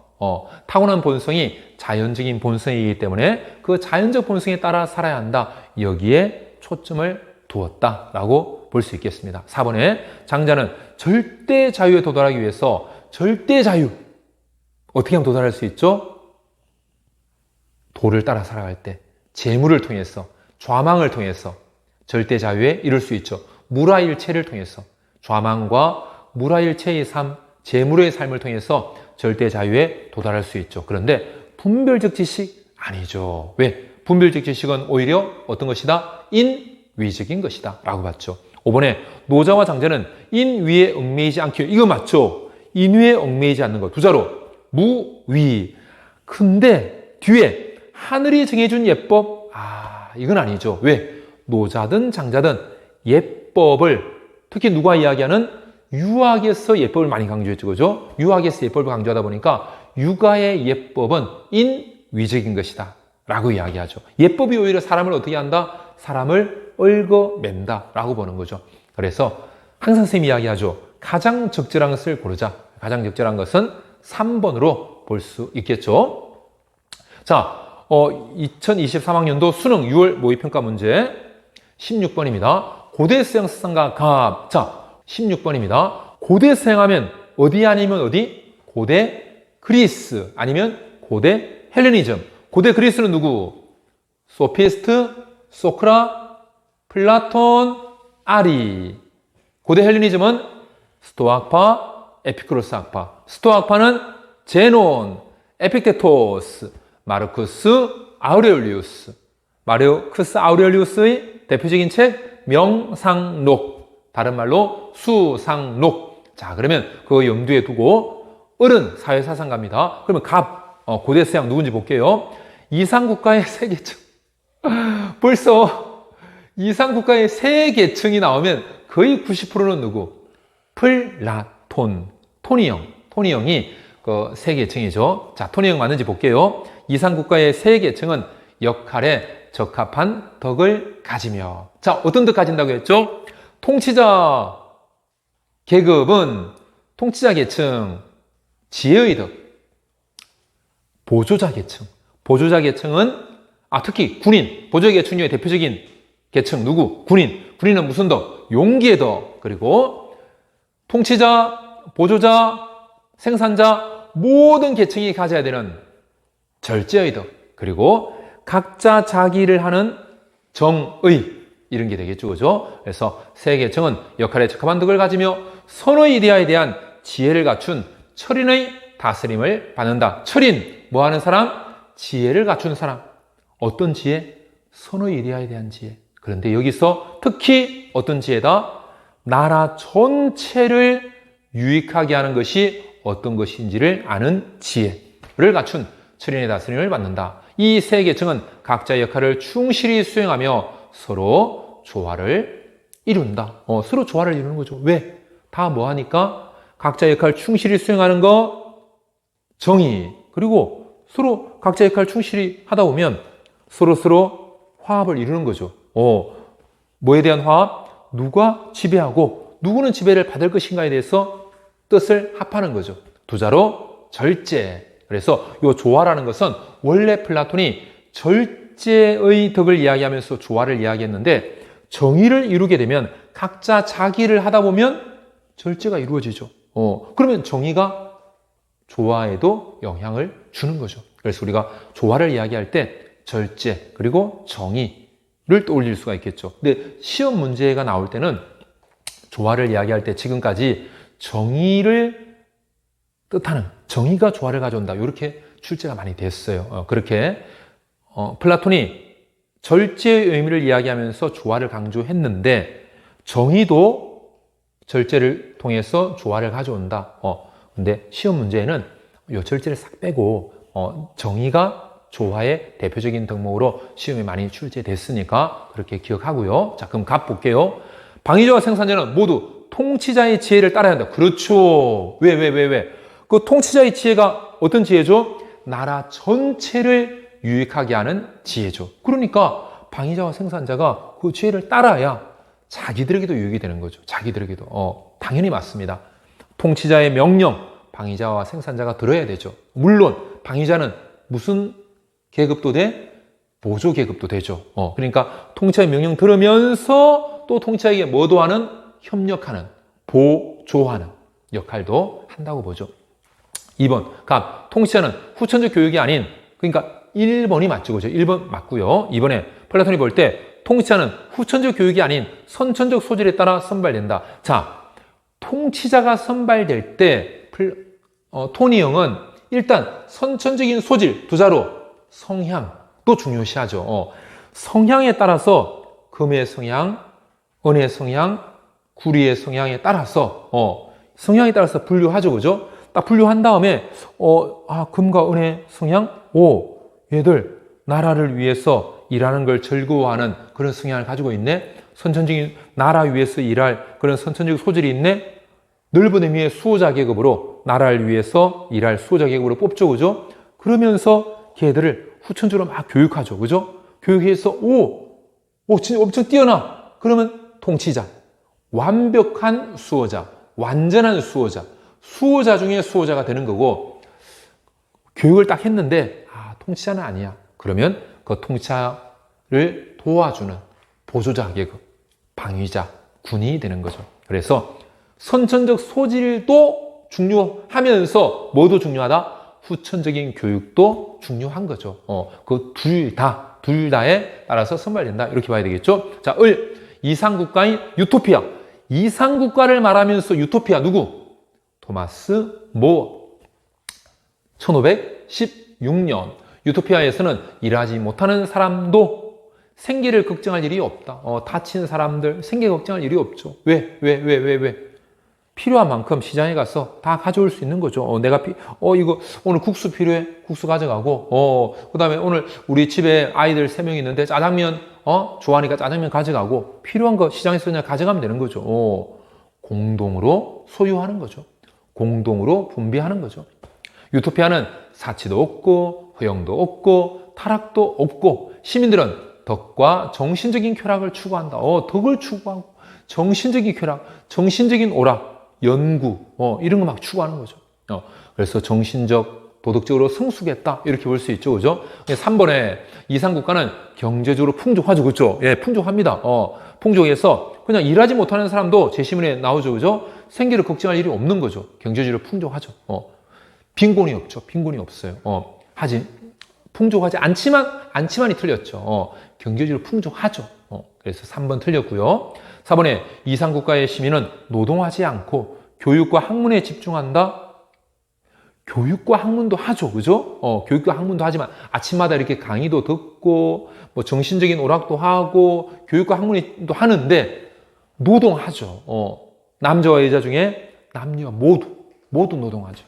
타고난 본성이 자연적인 본성이기 때문에 그 자연적 본성에 따라 살아야 한다. 여기에 초점을 두었다라고 볼 수 있겠습니다. 4번에 장자는 절대 자유에 도달하기 위해서 절대 자유, 어떻게 하면 도달할 수 있죠? 도를 따라 살아갈 때 재물을 통해서, 좌망을 통해서 절대 자유에 이룰 수 있죠. 무라일체를 통해서, 좌망과 무라일체의 삶, 재물의 삶을 통해서 절대 자유에 도달할 수 있죠. 그런데 분별적 지식 아니죠. 왜? 분별적 지식은 오히려 어떤 것이다? 인위적인 것이다 라고 봤죠. 5번에 노자와 장자는 인위에 얽매이지 않기로, 이거 맞죠? 인위에 얽매이지 않는 것. 두자로 무위. 근데 뒤에 하늘이 정해준 예법, 이건 아니죠. 왜? 노자든 장자든 예법을, 특히 누가 이야기하는 유학에서 예법을 많이 강조했죠. 그죠? 유학에서 예법을 강조하다 보니까 육아의 예법은 인위적인 것이다 라고 이야기하죠. 예법이 오히려 사람을 어떻게 한다? 사람을 얽어맨다 라고 보는 거죠. 그래서 항상 선생님이 이야기하죠. 가장 적절한 것을 고르자. 가장 적절한 것은 3번으로 볼 수 있겠죠. 자, 2023학년도 수능 6월 모의평가 문제 16번입니다. 고대 서양 사상가 갑. 자, 16번입니다. 고대 서양하면 어디 아니면 어디? 고대 그리스 아니면 고대 헬레니즘. 고대 그리스는 누구? 소피스트, 소크라, 플라톤, 아리. 고대 헬레니즘은 스토아학파, 에피쿠로스 학파. 스토아학파는 제논, 에픽테토스, 마르쿠스 아우레올리우스. 마르쿠스 아우레올리우스의 대표적인 책 명상록, 다른 말로 수상록. 자, 그러면 그거 염두에 두고 어른 사회사상가입니다. 그러면 고대 서양 누군지 볼게요. 이상국가의 세 계층. 벌써 이상국가의 세 계층이 나오면 거의 90%는 누구? 플라톤, 토니 형이 그 세 계층이죠. 자, 토니 형 맞는지 볼게요. 이상국가의 세 계층은 역할에 적합한 덕을 가지며. 자, 어떤 덕 가진다고 했죠? 통치자 계급은, 통치자 계층, 지혜의 덕. 보조자 계층. 보조자 계층은, 특히 군인, 보조자 계층 중에 대표적인 계층 누구? 군인. 군인은 무슨 덕? 용기의 덕. 그리고 통치자, 보조자, 생산자, 모든 계층이 가져야 되는 절제의 덕. 그리고 각자 자기 일을 하는 정의, 이런 게 되겠죠. 그죠? 그래서 세 계층은 역할에 적합한 덕을 가지며 선의 이데아에 대한 지혜를 갖춘 철인의 다스림을 받는다. 철인, 뭐 하는 사람? 지혜를 갖춘 사람. 어떤 지혜? 선의 이데아에 대한 지혜. 그런데 여기서 특히 어떤 지혜다? 나라 전체를 유익하게 하는 것이 어떤 것인지를 아는 지혜를 갖춘 철인의 다스림을 받는다. 이 세 계층은 각자의 역할을 충실히 수행하며 서로 조화를 이룬다. 서로 조화를 이루는 거죠. 왜? 다 뭐하니까? 각자의 역할을 충실히 수행하는 거 정의, 그리고 서로 각자의 역할을 충실히 하다 보면 서로 화합을 이루는 거죠. 뭐에 대한 화합? 누가 지배하고 누구는 지배를 받을 것인가에 대해서 뜻을 합하는 거죠. 두자로 절제. 그래서 이 조화라는 것은 원래 플라톤이 절제의 덕을 이야기하면서 조화를 이야기했는데 정의를 이루게 되면 각자 자기를 하다 보면 절제가 이루어지죠. 그러면 정의가 조화에도 영향을 주는 거죠. 그래서 우리가 조화를 이야기할 때 절제 그리고 정의를 떠올릴 수가 있겠죠. 근데 시험 문제가 나올 때는 조화를 이야기할 때 지금까지 정의를 뜻하는 정의가 조화를 가져온다. 이렇게 출제가 많이 됐어요. 그렇게 플라톤이 절제의 의미를 이야기하면서 조화를 강조했는데 정의도 절제를 통해서 조화를 가져온다. 근데 시험 문제에는 이 절제를 싹 빼고 정의가 조화의 대표적인 덕목으로 시험에 많이 출제됐으니까 그렇게 기억하고요. 자, 그럼 갑 볼게요. 방위자와 생산자는 모두 통치자의 지혜를 따라야 한다. 그렇죠. 왜? 그 통치자의 지혜가 어떤 지혜죠? 나라 전체를 유익하게 하는 지혜죠. 그러니까 방위자와 생산자가 그 지혜를 따라야 자기들에게도 유익이 되는 거죠. 자기들에게도. 당연히 맞습니다. 통치자의 명령, 방위자와 생산자가 들어야 되죠. 물론 방위자는 무슨 계급도 돼? 보조 계급도 되죠. 그러니까 통치자의 명령 들으면서 또 통치자에게 뭐도 하는? 협력하는, 보조하는 역할도 한다고 보죠. 2번, 갑. 통치자는 후천적 교육이 아닌, 그러니까 1번이 맞죠. 그죠? 1번 맞고요. 2번에 플라톤이 볼 때 통치자는 후천적 교육이 아닌 선천적 소질에 따라 선발된다. 자, 통치자가 선발될 때 토니 형은 일단 선천적인 소질, 두자로 성향도 중요시하죠. 성향에 따라서 금의 성향, 은의 성향, 구리의 성향에 따라서 성향에 따라서 분류하죠. 그죠? 딱 분류한 다음에 금과 은의 성향, 얘들 나라를 위해서 일하는 걸 즐거워하는 그런 성향을 가지고 있네. 선천적인 나라 위해서 일할 그런 선천적 소질이 있네. 넓은 의미의 수호자 계급으로 나라를 위해서 일할 수호자 계급으로 뽑죠. 그죠? 그러면서 걔들을 후천적으로 막 교육하죠. 그죠? 교육해서 진짜 엄청 뛰어나. 그러면 통치자. 완벽한 수호자. 완전한 수호자. 수호자 중에 수호자가 되는 거고 교육을 딱 했는데 통치자는 아니야. 그러면 그 통치자를 도와주는 보조자 계급, 방위자, 군이 되는 거죠. 그래서 선천적 소질도 중요하면서 뭐도 중요하다? 후천적인 교육도 중요한 거죠. 그 둘 다에 따라서 선발된다. 이렇게 봐야 되겠죠. 자, 이상국가인 유토피아. 이상국가를 말하면서 유토피아 누구? 토마스 모어. 1516년. 유토피아에서는 일하지 못하는 사람도 생계를 걱정할 일이 없다. 다친 사람들 생계 걱정할 일이 없죠. 왜? 필요한 만큼 시장에 가서 다 가져올 수 있는 거죠. 내가 이거 오늘 국수 필요해? 국수 가져가고, 그 다음에 오늘 우리 집에 아이들 3명 있는데 짜장면, 좋아하니까 짜장면 가져가고, 필요한 거 시장에서 그냥 가져가면 되는 거죠. 공동으로 소유하는 거죠. 공동으로 분배하는 거죠. 유토피아는 사치도 없고, 허영도 없고, 타락도 없고, 시민들은 덕과 정신적인 쾌락을 추구한다. 덕을 추구하고, 정신적인 쾌락, 정신적인 오락, 연구, 이런 거 막 추구하는 거죠. 그래서 정신적, 도덕적으로 성숙했다. 이렇게 볼 수 있죠. 그죠? 3번에 이상국가는 경제적으로 풍족하죠. 그죠? 예, 풍족합니다. 풍족해서 그냥 일하지 못하는 사람도 제 시문에 나오죠. 그죠? 생계를 걱정할 일이 없는 거죠. 경제적으로 풍족하죠. 빈곤이 없죠. 빈곤이 없어요. 풍족하지 않지만이 틀렸죠. 경제적으로 풍족하죠. 그래서 3번 틀렸고요. 4번에 이상국가의 시민은 노동하지 않고 교육과 학문에 집중한다. 교육과 학문도 하죠. 그죠? 교육과 학문도 하지만 아침마다 이렇게 강의도 듣고, 뭐 정신적인 오락도 하고, 교육과 학문도 하는데, 노동하죠. 남자와 여자 중에 남녀 모두 노동하죠.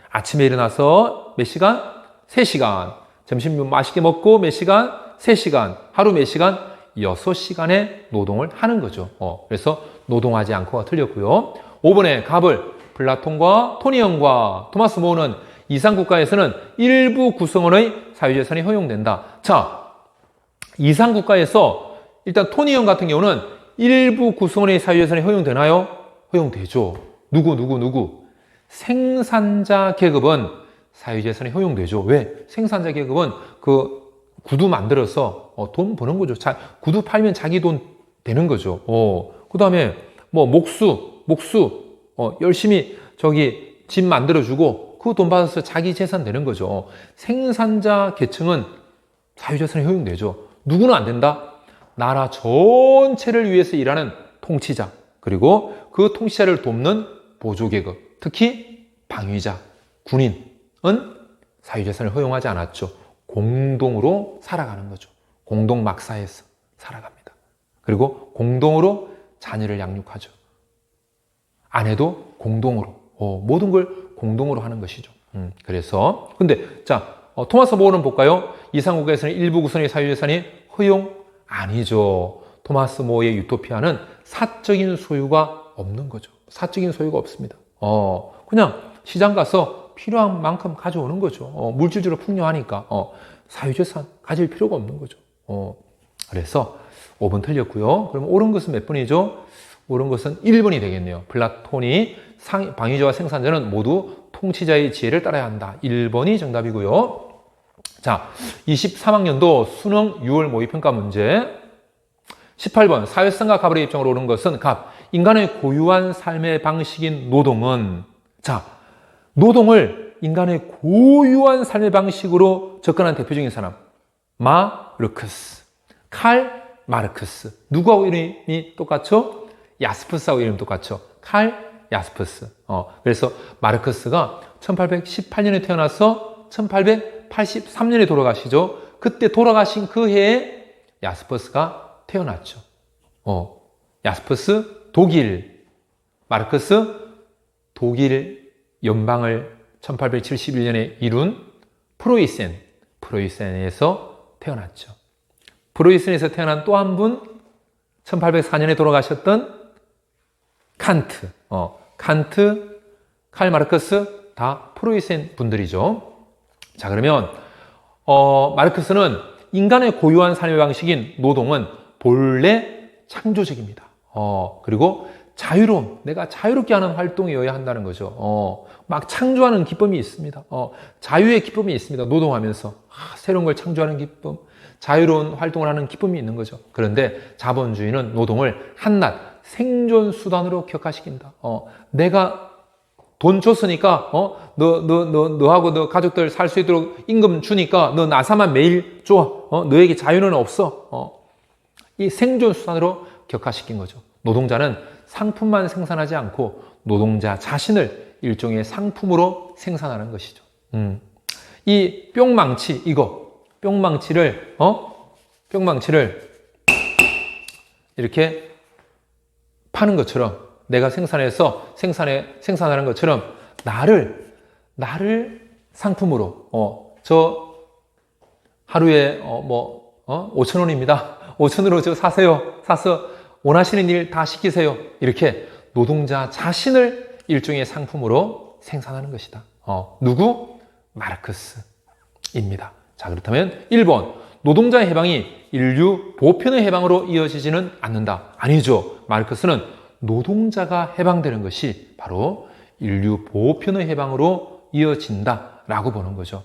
아침에 일어나서 몇 시간? 3시간. 점심 맛있게 먹고 몇 시간? 3시간. 하루 몇 시간? 6시간의 노동을 하는 거죠. 그래서 노동하지 않고가 틀렸고요. 5번에 갑을 플라톤과 토니 형과 토마스 모어는 이상국가에서는 일부 구성원의 사유재산이 허용된다. 자, 이상국가에서 일단 토니 형 같은 경우는 일부 구성원의 사유재산이 허용되나요? 허용되죠. 누구? 생산자 계급은 사유재산이 허용되죠. 왜? 생산자 계급은 그 구두 만들어서 돈 버는 거죠. 구두 팔면 자기 돈 되는 거죠. 그 다음에 뭐 목수 열심히 저기 집 만들어주고 그 돈 받아서 자기 재산 되는 거죠. 생산자 계층은 사유재산이 허용되죠. 누구는 안 된다? 나라 전체를 위해서 일하는 통치자, 그리고 그 통치자를 돕는 보조계급, 특히 방위자, 군인은 사유재산을 허용하지 않았죠. 공동으로 살아가는 거죠. 공동 막사에서 살아갑니다. 그리고 공동으로 자녀를 양육하죠. 아내도 공동으로, 모든 걸 공동으로 하는 것이죠. 그래서 근데 자, 토마스 모어는 볼까요? 이상국가에서는 일부 구성의 사유재산이 허용 아니죠. 토마스 모어의 유토피아는 사적인 소유가 없는 거죠. 사적인 소유가 없습니다. 그냥 시장 가서 필요한 만큼 가져오는 거죠. 물질적으로 풍요하니까 사유재산 가질 필요가 없는 거죠. 그래서 5번 틀렸고요. 그럼 옳은 것은 몇 번이죠? 옳은 것은 1번이 되겠네요. 플라톤이 방위자와 생산자는 모두 통치자의 지혜를 따라야 한다. 1번이 정답이고요. 자, 23학년도 수능 6월 모의평가 문제 18번 사회성과 갑의 입장으로 옳은 것은 갑. 인간의 고유한 삶의 방식인 노동은, 자, 노동을 인간의 고유한 삶의 방식으로 접근한 대표적인 사람 마르크스, 칼 마르크스. 누구하고 이름이 똑같죠? 야스퍼스하고 이름이 똑같죠. 칼 야스퍼스. 그래서 마르크스가 1818년에 태어나서 1883년에 돌아가시죠. 그때 돌아가신 그 해에 야스퍼스가 태어났죠. 야스퍼스 독일, 마르크스 독일 연방을 1871년에 이룬 프로이센에서 태어났죠. 프로이센에서 태어난 또 한 분, 1804년에 돌아가셨던 칸트, 칼 마르크스 다 프로이센 분들이죠. 자, 그러면 마르크스는 인간의 고유한 삶의 방식인 노동은 본래 창조적입니다. 그리고 자유로운, 내가 자유롭게 하는 활동이어야 한다는 거죠. 막 창조하는 기쁨이 있습니다. 자유의 기쁨이 있습니다. 노동하면서 새로운 걸 창조하는 기쁨, 자유로운 활동을 하는 기쁨이 있는 거죠. 그런데 자본주의는 노동을 한낱 생존 수단으로 격화시킨다. 내가 돈 줬으니까 너하고 너 가족들 살 수 있도록 임금 주니까 너 나사만 매일 줘. 너에게 자유는 없어. 이 생존 수단으로 격화시킨 거죠. 노동자는 상품만 생산하지 않고 노동자 자신을 일종의 상품으로 생산하는 것이죠. 이 뿅망치, 뿅망치를 이렇게 파는 것처럼, 내가 생산하는 것처럼 나를 상품으로, 저 하루에 5,000원입니다. 5,000원으로 저 사서 원하시는 일 다 시키세요. 이렇게 노동자 자신을 일종의 상품으로 생산하는 것이다. 누구? 마르크스입니다. 자, 그렇다면 1번 노동자의 해방이 인류 보편의 해방으로 이어지지는 않는다. 아니죠. 마르크스는 노동자가 해방되는 것이 바로 인류 보편의 해방으로 이어진다라고 보는 거죠.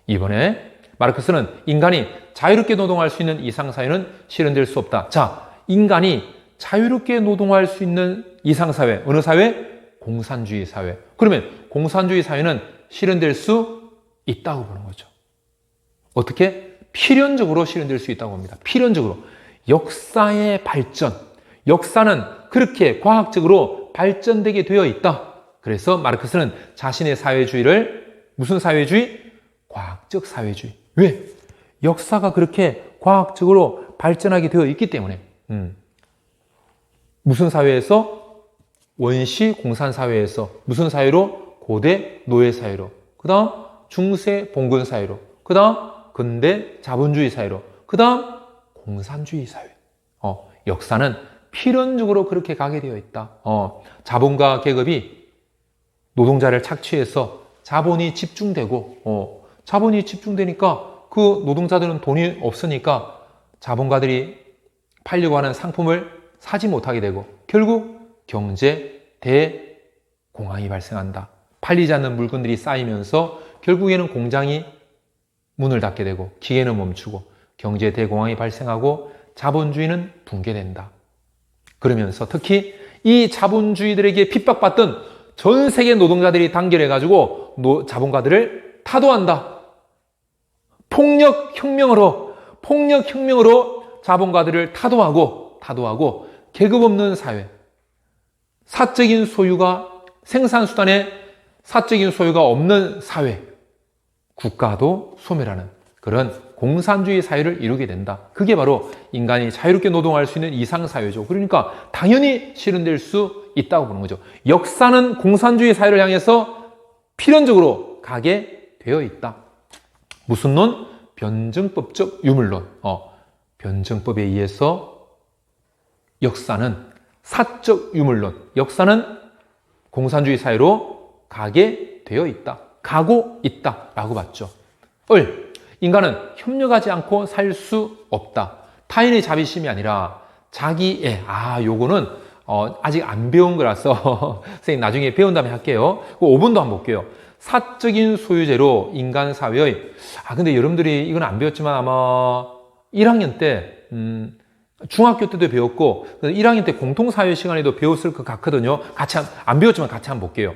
이번에 마르크스는 인간이 자유롭게 노동할 수 있는 이상사회는 실현될 수 없다. 자, 인간이 자유롭게 노동할 수 있는 이상사회, 어느 사회? 공산주의 사회. 그러면 공산주의 사회는 실현될 수 있다고 보는 거죠. 어떻게? 필연적으로 실현될 수 있다고 봅니다. 필연적으로. 역사의 발전, 역사는 그렇게 과학적으로 발전되게 되어 있다. 그래서 마르크스는 자신의 사회주의를 무슨 사회주의? 과학적 사회주의. 왜? 역사가 그렇게 과학적으로 발전하게 되어 있기 때문에. 무슨 사회에서? 원시 공산 사회에서. 무슨 사회로? 고대 노예 사회로. 그 다음 중세 봉건 사회로. 그 다음 근대 자본주의 사회로. 그 다음 공산주의 사회. 역사는 필연적으로 그렇게 가게 되어 있다. 자본가 계급이 노동자를 착취해서 자본이 집중되고, 자본이 집중되니까 그 노동자들은 돈이 없으니까 자본가들이 팔려고 하는 상품을 사지 못하게 되고, 결국 경제 대공황이 발생한다. 팔리지 않는 물건들이 쌓이면서 결국에는 공장이 문을 닫게 되고, 기계는 멈추고, 경제 대공황이 발생하고, 자본주의는 붕괴된다. 그러면서 특히 이 자본주의들에게 핍박받던 전 세계 노동자들이 단결해가지고 자본가들을 타도한다. 폭력혁명으로 자본가들을 타도하고 계급 없는 사회, 사적인 소유가 생산수단에 사적인 소유가 없는 사회, 국가도 소멸하는 그런 공산주의 사회를 이루게 된다. 그게 바로 인간이 자유롭게 노동할 수 있는 이상사회죠. 그러니까 당연히 실현될 수 있다고 보는 거죠. 역사는 공산주의 사회를 향해서 필연적으로 가게 되어 있다. 무슨 론? 변증법적 유물론. 변증법에 의해서 역사는 사적 유물론, 역사는 공산주의 사회로 가게 되어 있다. 가고 있다 라고 봤죠. 인간은 협력하지 않고 살 수 없다. 타인의 자비심이 아니라 자기의, 요거는 아직 안 배운 거라서 선생님 나중에 배운 다음에 할게요. 그 5번도 한번 볼게요. 사적인 소유제로 인간 사회의, 근데 여러분들이 이건 안 배웠지만 아마 1학년 때 중학교 때도 배웠고 1학년 때 공통사회 시간에도 배웠을 것 같거든요. 안 배웠지만 같이 한번 볼게요.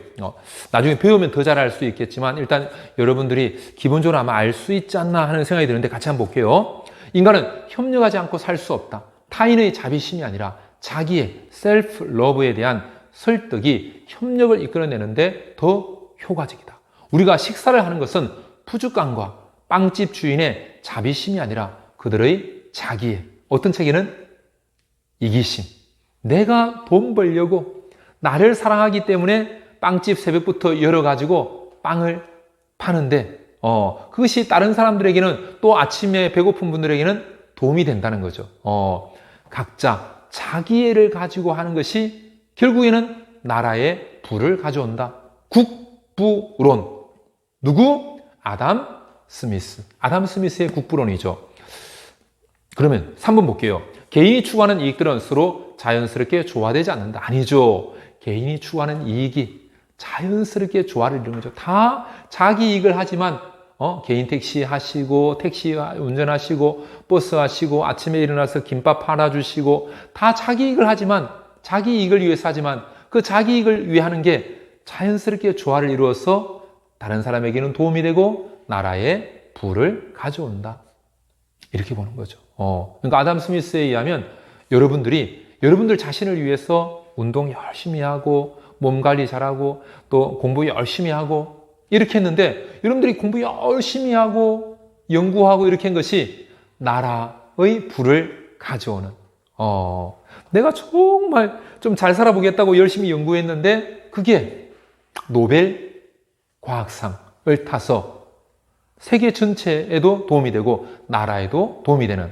나중에 배우면 더 잘할 수 있겠지만 일단 여러분들이 기본적으로 아마 알 수 있지 않나 하는 생각이 드는데 같이 한번 볼게요. 인간은 협력하지 않고 살 수 없다. 타인의 자비심이 아니라 자기의 셀프 러브에 대한 설득이 협력을 이끌어내는데 더 효과적이다. 우리가 식사를 하는 것은 푸주간과 빵집 주인의 자비심이 아니라 그들의 자기의 어떤 책에는 이기심. 내가 돈 벌려고 나를 사랑하기 때문에 빵집 새벽부터 열어가지고 빵을 파는데 그것이 다른 사람들에게는 또 아침에 배고픈 분들에게는 도움이 된다는 거죠. 각자 자기애를 가지고 하는 것이 결국에는 나라의 부를 가져온다. 국부론. 누구? 아담 스미스. 아담 스미스의 국부론이죠. 그러면 3번 볼게요. 개인이 추구하는 이익들은 서로 자연스럽게 조화되지 않는다. 아니죠. 개인이 추구하는 이익이 자연스럽게 조화를 이루는 거죠. 다 자기 이익을 하지만 개인 택시 하시고 택시 운전하시고 버스 하시고 아침에 일어나서 김밥 팔아주시고 다 자기 이익을 하지만 자기 이익을 위해서 하지만 그 자기 이익을 위해 하는 게 자연스럽게 조화를 이루어서 다른 사람에게는 도움이 되고 나라의 부를 가져온다. 이렇게 보는 거죠. 그러니까 아담 스미스에 의하면 여러분들 자신을 위해서 운동 열심히 하고 몸 관리 잘하고 또 공부 열심히 하고 이렇게 했는데 여러분들이 공부 열심히 하고 연구하고 이렇게 한 것이 나라의 부를 가져오는 내가 정말 좀 잘 살아보겠다고 열심히 연구했는데 그게 노벨 과학상을 타서 세계 전체에도 도움이 되고 나라에도 도움이 되는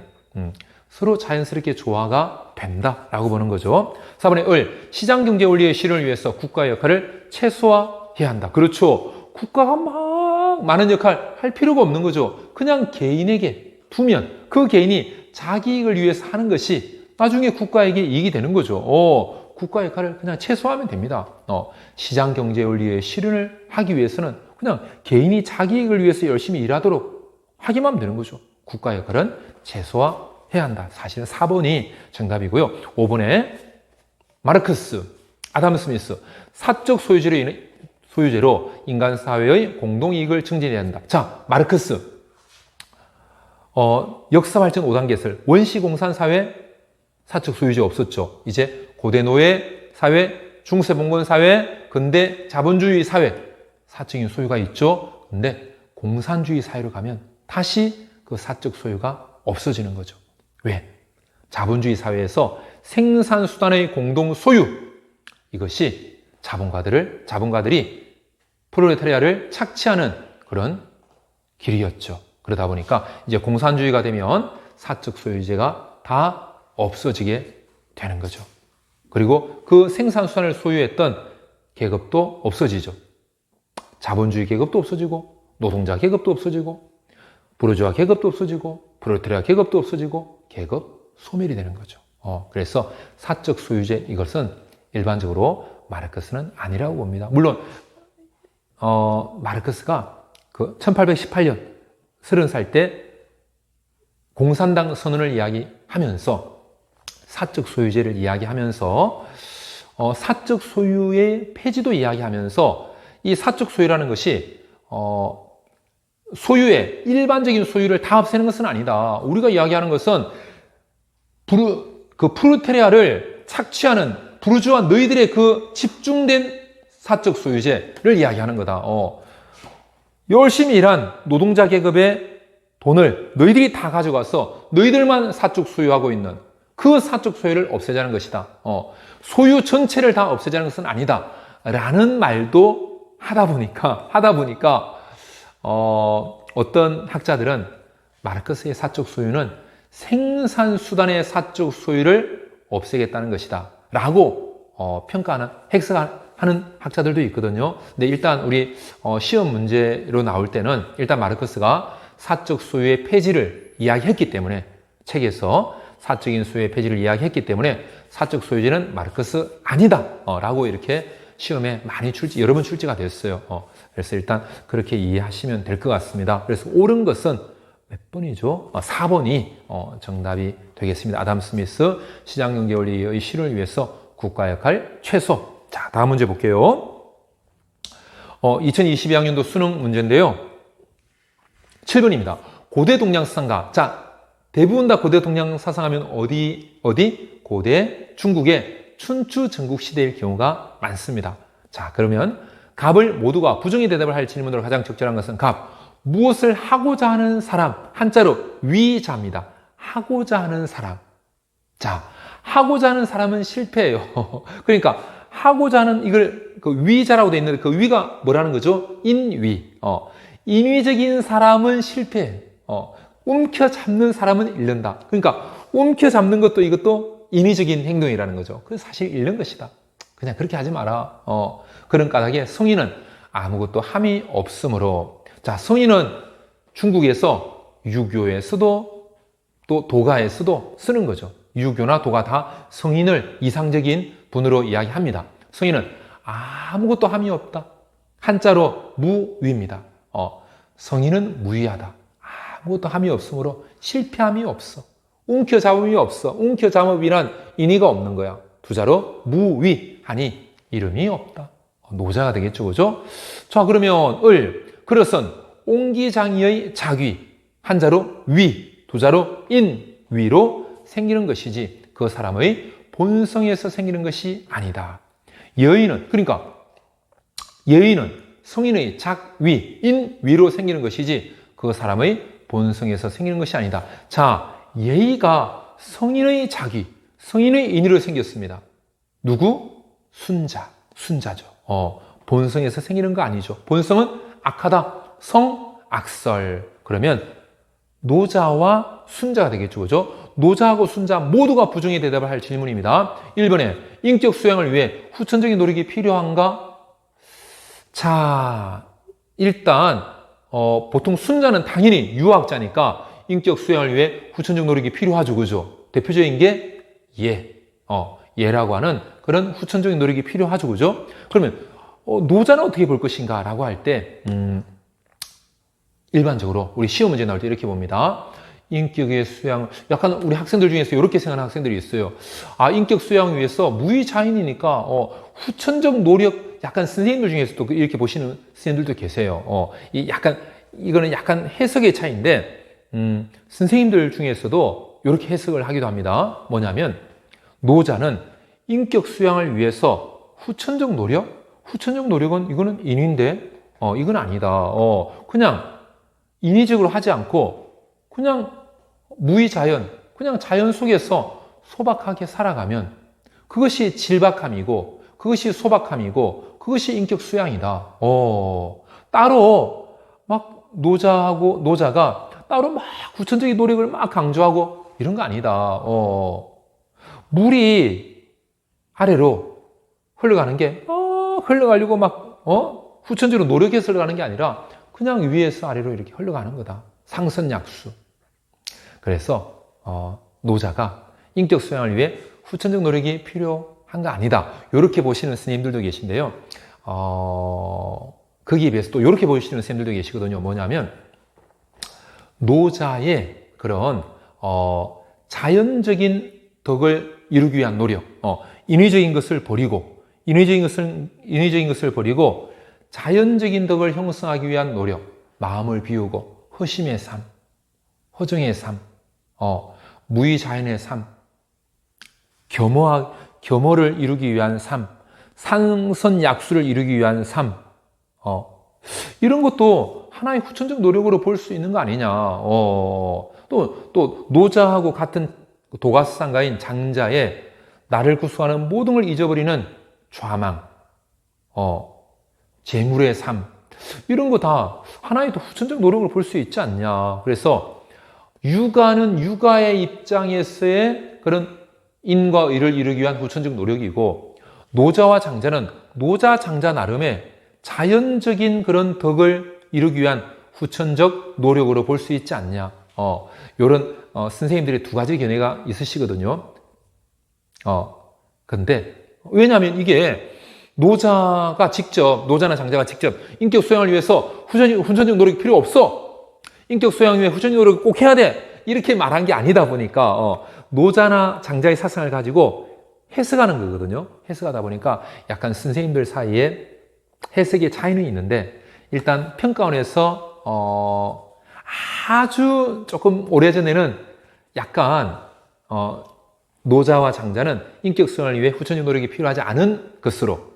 서로 자연스럽게 조화가 된다라고 보는 거죠. 4번의 시장경제 원리의 실현을 위해서 국가의 역할을 최소화해야 한다. 그렇죠. 국가가 막 많은 역할 할 필요가 없는 거죠. 그냥 개인에게 두면 그 개인이 자기 이익을 위해서 하는 것이 나중에 국가에게 이익이 되는 거죠. 국가 역할을 그냥 최소화하면 됩니다. 시장경제 원리의 실현을 하기 위해서는 그냥 개인이 자기 이익을 위해서 열심히 일하도록 하기만 하면 되는 거죠. 국가 역할은 최소화해야 한다. 사실은 4번이 정답이고요. 5번에 마르크스, 아담 스미스, 사적 소유제로 인간 사회의 공동이익을 증진해야 한다. 자, 마르크스. 역사 발전 5단계설. 원시 공산 사회 사적 소유제 없었죠. 이제 고대 노예 사회, 중세 봉건 사회, 근대 자본주의 사회, 사적인 소유가 있죠. 근데 공산주의 사회로 가면 다시 그 사적 소유가 없어지는 거죠. 왜? 자본주의 사회에서 생산수단의 공동 소유, 이것이 자본가들이 프롤레타리아를 착취하는 그런 길이었죠. 그러다 보니까 이제 공산주의가 되면 사적 소유제가 다 없어지게 되는 거죠. 그리고 그 생산수단을 소유했던 계급도 없어지죠. 자본주의 계급도 없어지고, 노동자 계급도 없어지고, 부르주아 계급도 없어지고, 프롤레타리아 계급도 없어지고, 계급 소멸이 되는 거죠. 그래서 사적 소유제, 이것은 일반적으로 마르크스는 아니라고 봅니다. 물론 마르크스가 그 1818년 30살 때 공산당 선언을 이야기하면서 사적 소유제를 이야기하면서 사적 소유의 폐지도 이야기하면서 이 사적 소유라는 것이 소유의 일반적인 소유를 다 없애는 것은 아니다. 우리가 이야기하는 것은 프루테리아를 착취하는 부르주아 너희들의 그 집중된 사적 소유제를 이야기하는 거다. 열심히 일한 노동자 계급의 돈을 너희들이 다 가져가서 너희들만 사적 소유하고 있는 그 사적 소유를 없애자는 것이다. 소유 전체를 다 없애자는 것은 아니다. 라는 말도 하다 보니까 어떤 학자들은 마르크스의 사적 소유는 생산수단의 사적 소유를 없애겠다는 것이다. 라고 평가하는, 해석하는 학자들도 있거든요. 근데 일단 우리 시험 문제로 나올 때는 일단 마르크스가 사적 소유의 폐지를 이야기했기 때문에, 책에서 사적인 소유의 폐지를 이야기했기 때문에 사적 소유제는 마르크스 아니다 라고 이렇게 시험에 많이 여러 번 출제가 됐어요. 그래서 일단 그렇게 이해하시면 될 것 같습니다. 그래서 옳은 것은 몇 번이죠? 4번이 정답이 되겠습니다. 아담 스미스, 시장경제원리의 실현을 위해서 국가 역할 최소. 자, 다음 문제 볼게요. 2022학년도 수능 문제인데요. 7번입니다. 고대 동양 사상가. 자, 대부분 다 고대 동양 사상하면 어디? 고대 중국의 춘추 전국 시대일 경우가 많습니다. 자, 그러면 갑을 모두가 부정의 대답을 할 질문으로 가장 적절한 것은 갑. 무엇을 하고자 하는 사람, 한자로 위자입니다. 하고자 하는 사람. 자, 하고자 하는 사람은 실패예요. 그러니까 하고자 하는 이걸 그 위자라고 돼 있는데 그 위가 뭐라는 거죠? 인위. 인위적인 사람은 실패. 움켜잡는 사람은 잃는다. 그러니까 움켜잡는 것도 이것도 인위적인 행동이라는 거죠. 그래서 사실 잃는 것이다. 그냥 그렇게 하지 마라. 그런 까닭에 성인은 아무것도 함이 없으므로. 자, 성인은 중국에서 유교에서도 또 도가에서도 쓰는 거죠. 유교나 도가 다 성인을 이상적인 분으로 이야기합니다. 성인은 아무것도 함이 없다. 한자로 무위입니다. 성인은 무위하다. 아무것도 함이 없으므로 실패함이 없어. 움켜잡음이 없어. 움켜잡음이란 인의가 없는 거야. 두자로 무위하니 이름이 없다. 노자가 되겠죠, 그죠? 자, 그러면 그것은 옹기장이의 자귀, 한자로 위, 두자로 위로 생기는 것이지 그 사람의 본성에서 생기는 것이 아니다. 여인은, 그러니까 여인은 성인의 작위, 인위로 생기는 것이지 그 사람의 본성에서 생기는 것이 아니다. 자, 예의가 성인의 자귀, 성인의 인위로 생겼습니다. 누구? 순자죠. 본성에서 생기는 거 아니죠. 본성은 악하다. 성, 악설. 그러면 노자와 순자가 되겠죠. 그죠? 노자하고 순자 모두가 부정의 대답을 할 질문입니다. 1번에 인격 수양을 위해 후천적인 노력이 필요한가? 자, 일단 보통 순자는 당연히 유학자니까 인격 수양을 위해 후천적 노력이 필요하죠. 그죠? 대표적인 게 예라고 하는 그런 후천적인 노력이 필요하죠. 그죠? 그러면 노자는 어떻게 볼 것인가 라고 할 때 일반적으로 우리 시험 문제 나올 때 이렇게 봅니다. 인격의 수양, 약간 우리 학생들 중에서 이렇게 생각하는 학생들이 있어요. 인격 수양을 위해서 무위자인이니까 후천적 노력, 약간 선생님들 중에서도 이렇게 보시는 선생님들도 계세요. 이거는 약간 해석의 차이인데 선생님들 중에서도 이렇게 해석을 하기도 합니다. 뭐냐면 노자는 인격 수양을 위해서 후천적 노력? 후천적 노력은 이거는 인위인데, 이건 아니다. 그냥 인위적으로 하지 않고 그냥 무의자연, 그냥 자연 속에서 소박하게 살아가면 그것이 질박함이고, 그것이 소박함이고, 그것이 인격 수양이다. 따로 막 노자가 따로 막 후천적인 노력을 막 강조하고 이런 거 아니다. 물이 아래로 흘러가는 게 흘러가려고 막 후천적으로 노력해서 흘러가는 게 아니라 그냥 위에서 아래로 이렇게 흘러가는 거다. 상선약수. 그래서 노자가 인격 수양을 위해 후천적 노력이 필요한 거 아니다. 이렇게 보시는 스님들도 계신데요. 거기에 비해서 또 이렇게 보시는 스님들도 계시거든요. 뭐냐면 노자의 그런 자연적인 덕을 이루기 위한 노력, 인위적인 것을 버리고 인위적인 것을 버리고 자연적인 덕을 형성하기 위한 노력, 마음을 비우고 허심의 삶, 허정의 삶, 무의자연의 삶, 겸허를 이루기 위한 삶, 상선약수를 이루기 위한 삶, 이런 것도 하나의 후천적 노력으로 볼 수 있는 거 아니냐. 또 노자하고 같은 도가스상가인 장자의 나를 구속하는 모든 걸 잊어버리는 좌망, 재물의 삶, 이런 거 다 하나의 후천적 노력을 볼 수 있지 않냐. 그래서 육아는 육아의 입장에서의 그런 인과 의를 이루기 위한 후천적 노력이고, 노자와 장자는 노자, 장자 나름의 자연적인 그런 덕을 이루기 위한 후천적 노력으로 볼 수 있지 않냐. 요런 선생님들의 두 가지 견해가 있으시거든요. 근데 왜냐하면 이게 노자나 장자가 직접 인격 수양을 위해서 후천적 노력이 필요 없어. 인격 수양을 위해 후천적 노력을 꼭 해야 돼. 이렇게 말한 게 아니다 보니까 노자나 장자의 사상을 가지고 해석하는 거거든요. 해석하다 보니까 약간 선생님들 사이에 해석의 차이는 있는데, 일단 평가원에서 아주 조금 오래전에는 약간 노자와 장자는 인격 수양을 위해 후천적 노력이 필요하지 않은 것으로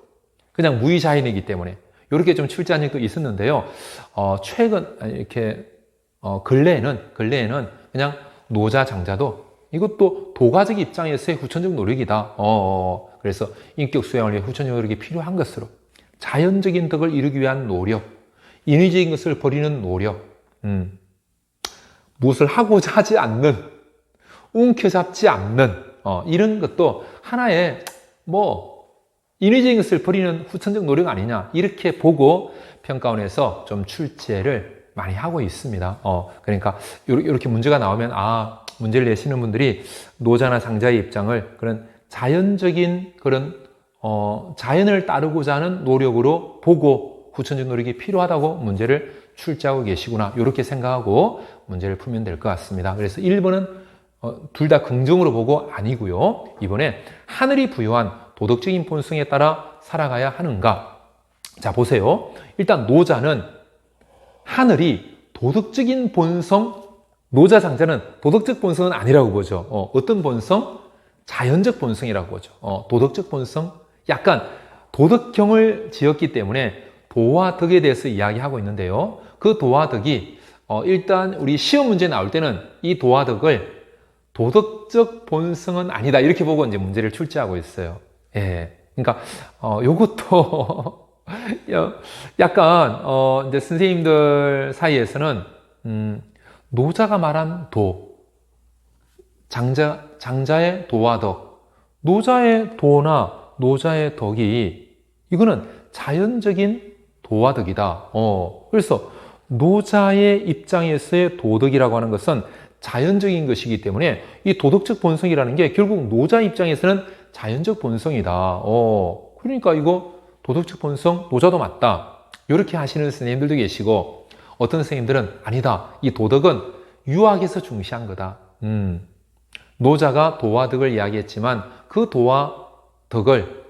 그냥 무의자연이기 때문에 이렇게 좀 출제한 적도 있었는데요. 근래에는 그냥 노자, 장자도 이것도 도가적 입장에서의 후천적 노력이다. 그래서 인격 수양을 위해 후천적 노력이 필요한 것으로 자연적인 덕을 이루기 위한 노력, 인위적인 것을 버리는 노력, 무엇을 하고자 하지 않는, 움켜잡지 않는 이런 것도 하나의 인위적인 것을 버리는 후천적 노력 아니냐, 이렇게 보고 평가원에서 좀 출제를 많이 하고 있습니다. 그러니까 이렇게 문제가 나오면 문제를 내시는 분들이 노자나 장자의 입장을 그런 자연적인 그런 자연을 따르고자 하는 노력으로 보고 후천적 노력이 필요하다고 문제를 출제하고 계시구나, 이렇게 생각하고 문제를 풀면 될 것 같습니다. 그래서 1번은 둘 다 긍정으로 보고 아니고요. 이번에 하늘이 부여한 도덕적인 본성에 따라 살아가야 하는가? 자, 보세요. 일단 노자는 하늘이 도덕적인 본성, 노자, 장자는 도덕적 본성은 아니라고 보죠. 어떤 본성? 자연적 본성이라고 보죠. 도덕적 본성? 약간 도덕경을 지었기 때문에 도와 덕에 대해서 이야기하고 있는데요. 그 도와 덕이 일단 우리 시험 문제 나올 때는 이 도와 덕을 도덕적 본성은 아니다, 이렇게 보고 이제 문제를 출제하고 있어요. 예. 그러니까 요것도 약간 이제 선생님들 사이에서는 노자가 말한 도, 장자의 도와 덕, 노자의 도나 노자의 덕이 이거는 자연적인 도와 덕이다. 그래서 노자의 입장에서의 도덕이라고 하는 것은 자연적인 것이기 때문에 이 도덕적 본성이라는 게 결국 노자 입장에서는 자연적 본성이다. 그러니까 이거 도덕적 본성, 노자도 맞다, 이렇게 하시는 선생님들도 계시고, 어떤 선생님들은 아니다, 이 도덕은 유학에서 중시한 거다. 노자가 도와 덕을 이야기했지만 그 도와 덕을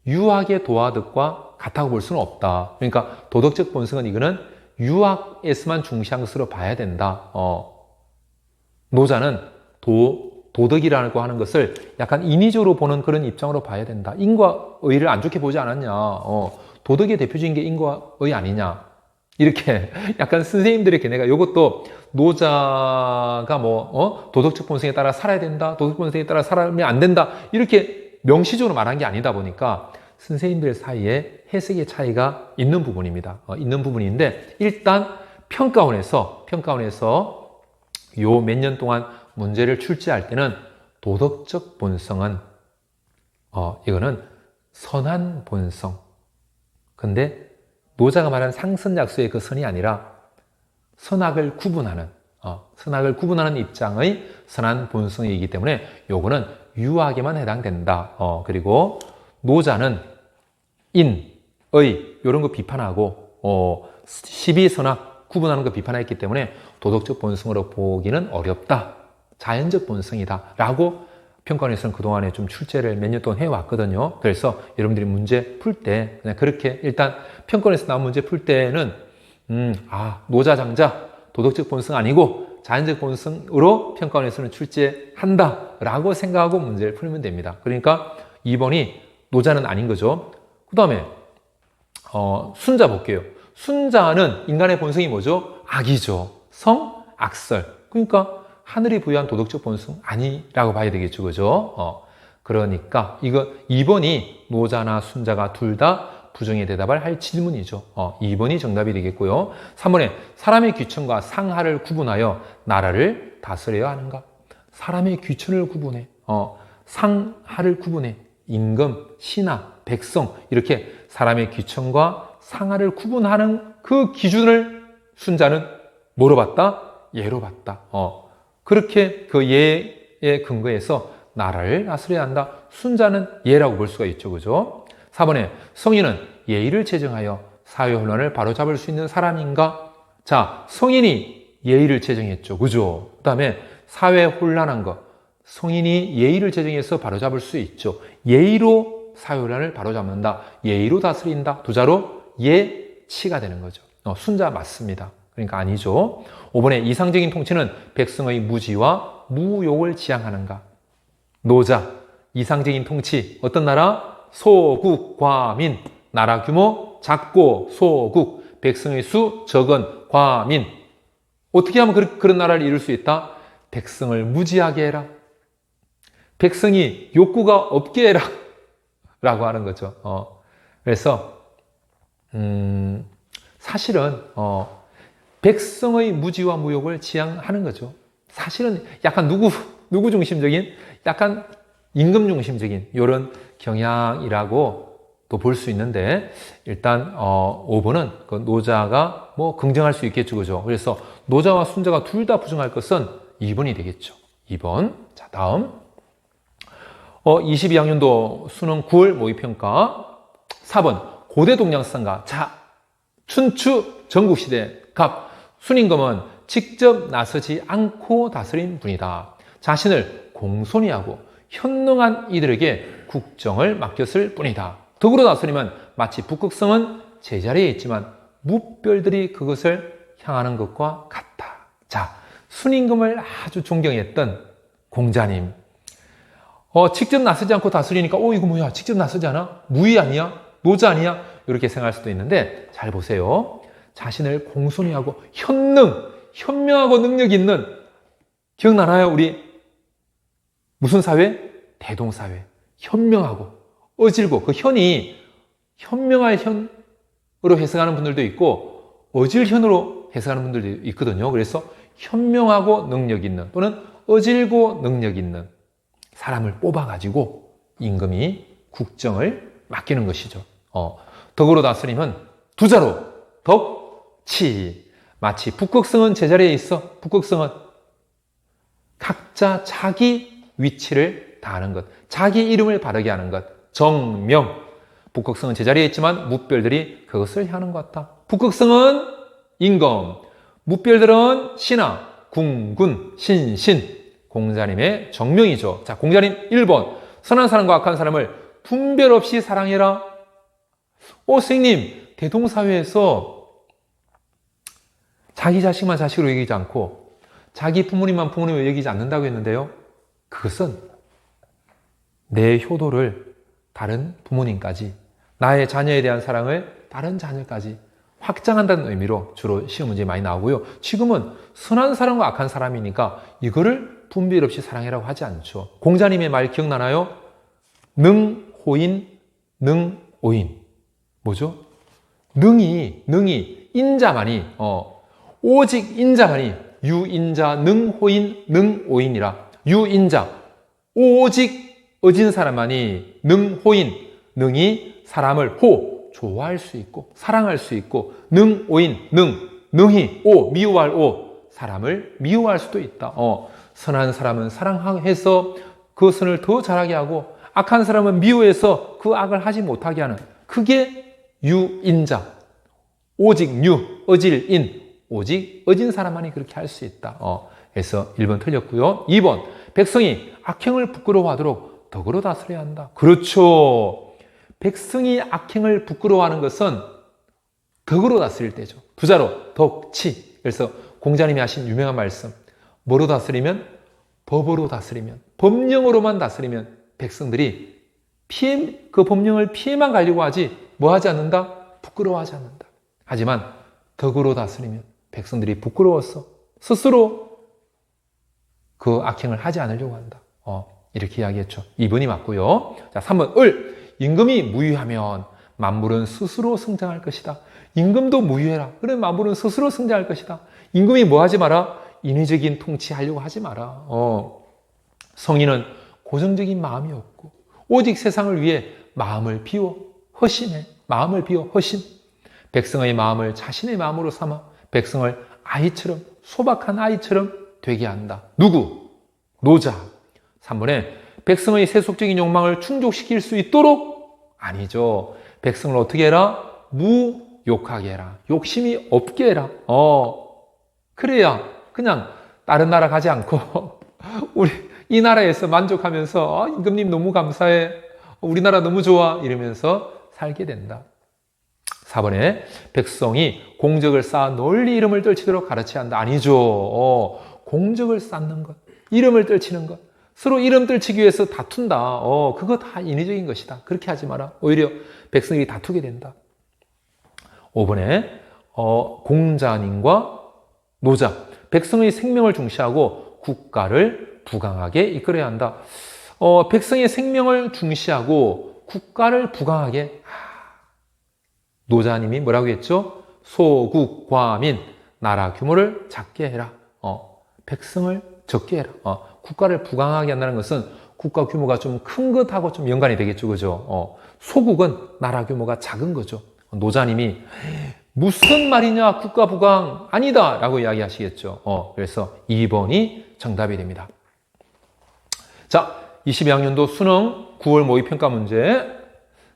유학의 도와 덕과 같다고 볼 수는 없다. 그러니까 도덕적 본성은 이거는 유학에서만 중시한 것으로 봐야 된다. 노자는 도덕이라고 하는 것을 약간 인위적으로 보는 그런 입장으로 봐야 된다. 인과 의를 안 좋게 보지 않았냐. 도덕의 대표적인 게 인과 의 아니냐. 이렇게 약간 선생님들의 견해가 이것도 노자가 도덕적 본성에 따라 살아야 된다. 도덕적 본성에 따라 살면 안 된다. 이렇게 명시적으로 말한 게 아니다 보니까 선생님들 사이에 해석의 차이가 있는 부분입니다. 있는 부분인데 일단 평가원에서 요 몇 년 동안 문제를 출제할 때는 도덕적 본성은 이거는 선한 본성. 근데 노자가 말한 상선약소의 그 선이 아니라 선악을 구분하는 입장의 선한 본성이기 때문에 요거는 유학에만 해당된다. 그리고 노자는 인, 의 이런 거 비판하고 시비, 선악 구분하는 거 비판했기 때문에 도덕적 본성으로 보기는 어렵다. 자연적 본성이다. 라고 평가원에서는 그동안에 좀 출제를 몇 년 동안 해왔거든요. 그래서 여러분들이 문제 풀 때 그냥 그렇게 일단 평가원에서 나온 문제 풀 때는 노자, 장자 도덕적 본성 아니고 자연적 본성으로 평가원에서는 출제한다 라고 생각하고 문제를 풀면 됩니다. 그러니까 2번이 노자는 아닌 거죠. 그 다음에 순자 볼게요. 순자는 인간의 본성이 뭐죠? 악이죠. 성, 악설. 그러니까 하늘이 부여한 도덕적 본성 아니라고 봐야 되겠죠. 그죠? 그러니까 이거 2번이 노자나 순자가 둘 다 부정의 대답을 할 질문이죠. 2번이 정답이 되겠고요. 3번에 사람의 귀천과 상하를 구분하여 나라를 다스려야 하는가? 사람의 귀천을 구분해. 상하를 구분해. 임금, 신하, 백성 이렇게 사람의 귀천과 상하를 구분하는 그 기준을 순자는 뭐로 봤다? 예로 봤다. 그렇게 그 예에 근거해서 나라를 다스려야 한다. 순자는 예라고 볼 수가 있죠. 그죠? 4번에 성인은 예의를 제정하여 사회 혼란을 바로잡을 수 있는 사람인가? 자, 성인이 예의를 제정했죠. 그죠? 그 다음에 사회 혼란한 것. 성인이 예의를 제정해서 바로잡을 수 있죠. 예의로 사회 혼란을 바로잡는다. 예의로 다스린다. 두 자로 예치가 되는 거죠. 순자 맞습니다. 그러니까 아니죠. 5번에 이상적인 통치는 백성의 무지와 무욕을 지향하는가? 노자, 이상적인 통치, 어떤 나라? 소국, 과민, 나라 규모 작고 소국, 백성의 수 적은 과민. 어떻게 하면 그런 나라를 이룰 수 있다? 백성을 무지하게 해라. 백성이 욕구가 없게 해라. 라고 하는 거죠. 그래서 사실은 백성의 무지와 무욕을 지향하는 거죠. 사실은 약간 누구 중심적인, 약간 임금 중심적인 이런 경향이라고 또 볼 수 있는데 일단 5번은 그 노자가 긍정할 수 있겠죠. 그죠? 그래서 노자와 순자가 둘 다 부정할 것은 2번이 되겠죠. 2번. 자, 다음 22학년도 수능 9월 모의평가 4번 고대 동양성가 자 춘추 전국시대 갑 순임금은 직접 나서지 않고 다스린 분이다. 자신을 공손히 하고 현능한 이들에게 국정을 맡겼을 뿐이다. 덕으로 다스리면 마치 북극성은 제자리에 있지만 무별들이 그것을 향하는 것과 같다. 자, 순임금을 아주 존경했던 공자님. 직접 나서지 않고 다스리니까 이거 뭐야? 직접 나서지 않아? 무의 아니야? 노자 아니야? 이렇게 생각할 수도 있는데 잘 보세요. 자신을 공손히 하고 현명하고 능력 있는 기억나나요? 우리 무슨 사회? 대동사회. 현명하고 어질고 그 현이 현명할 현으로 해석하는 분들도 있고 어질현으로 해석하는 분들도 있거든요. 그래서 현명하고 능력 있는 또는 어질고 능력 있는 사람을 뽑아가지고 임금이 국정을 맡기는 것이죠. 덕으로 다스림은 두 자로 덕치. 마치 북극성은 제자리에 있어. 북극성은 각자 자기 위치를 다하는 것, 자기 이름을 바르게 하는 것. 정명. 북극성은 제자리에 있지만 무별들이 그것을 향하는 것 같다. 북극성은 임금, 무별들은 신하, 궁군, 신신. 공자님의 정명이죠. 자, 공자님 1번. 선한 사람과 악한 사람을 분별 없이 사랑해라. 선생님, 대동사회에서 자기 자식만 자식으로 여기지 않고 자기 부모님만 부모님으로 여기지 않는다고 했는데요. 그것은 내 효도를 다른 부모님까지, 나의 자녀에 대한 사랑을 다른 자녀까지 확장한다는 의미로 주로 시험 문제 많이 나오고요. 지금은 선한 사람과 악한 사람이니까 이거를 분별 없이 사랑해라고 하지 않죠. 공자님의 말 기억나나요? 능호인, 능오인. 뭐죠? 능이 인자만이, 오직 인자만이 유인자 능호인 능오인이라. 유인자, 오직 어진 사람만이 능호인, 능이 사람을 좋아할 수 있고 사랑할 수 있고, 능오인, 능히 미워할 사람을 미워할 수도 있다. 선한 사람은 사랑해서 그 선을 더 잘하게 하고, 악한 사람은 미워해서 그 악을 하지 못하게 하는, 그게 유인자, 오직 어질인, 오직 어진 사람만이 그렇게 할 수 있다. 그래서 1번 틀렸고요. 2번, 백성이 악행을 부끄러워하도록 덕으로 다스려야 한다. 그렇죠. 백성이 악행을 부끄러워하는 것은 덕으로 다스릴 때죠. 부자로 덕치. 그래서 공자님이 하신 유명한 말씀, 뭐로 다스리면? 법으로 다스리면, 법령으로만 다스리면 백성들이 그 법령을 피해만 가려고 하지 뭐 하지 않는다? 부끄러워하지 않는다. 하지만 덕으로 다스리면 백성들이 부끄러워서 스스로 그 악행을 하지 않으려고 한다. 이렇게 이야기했죠. 2번이 맞고요. 자, 3번 임금이 무유하면 만물은 스스로 성장할 것이다. 임금도 무유해라. 그래, 만물은 스스로 성장할 것이다. 임금이 뭐 하지 마라? 인위적인 통치하려고 하지 마라. 성인은 고정적인 마음이 없고 오직 세상을 위해 마음을 비워 허심해. 마음을 비워 허심. 백성의 마음을 자신의 마음으로 삼아 백성을 아이처럼, 소박한 아이처럼 되게 한다. 누구? 노자. 3번에 백성의 세속적인 욕망을 충족시킬 수 있도록, 아니죠. 백성을 어떻게 해라? 무욕하게 해라. 욕심이 없게 해라. 그래야 그냥 다른 나라 가지 않고 우리 이 나라에서 만족하면서 임금님 너무 감사해, 우리나라 너무 좋아 이러면서 살게 된다. 4번에 백성이 공적을 쌓아 널리 이름을 떨치도록 가르쳐야 한다. 아니죠. 공적을 쌓는 것, 이름을 떨치는 것, 서로 이름 떨치기 위해서 다툰다. 그거 다 인위적인 것이다. 그렇게 하지 마라. 오히려 백성들이 다투게 된다. 5번에 공자님과 노자, 백성의 생명을 중시하고 국가를 부강하게 이끌어야 한다. 백성의 생명을 중시하고 국가를 부강하게, 노자님이 뭐라고 했죠? 소국과민, 나라 규모를 작게 해라. 백성을 적게 해라. 국가를 부강하게 한다는 것은 국가 규모가 좀 큰 것하고 좀 연관이 되겠죠. 그죠? 소국은 나라 규모가 작은 거죠. 노자님이 무슨 말이냐, 국가 부강 아니다 라고 이야기하시겠죠. 그래서 2번이 정답이 됩니다. 자, 22학년도 수능 9월 모의평가 문제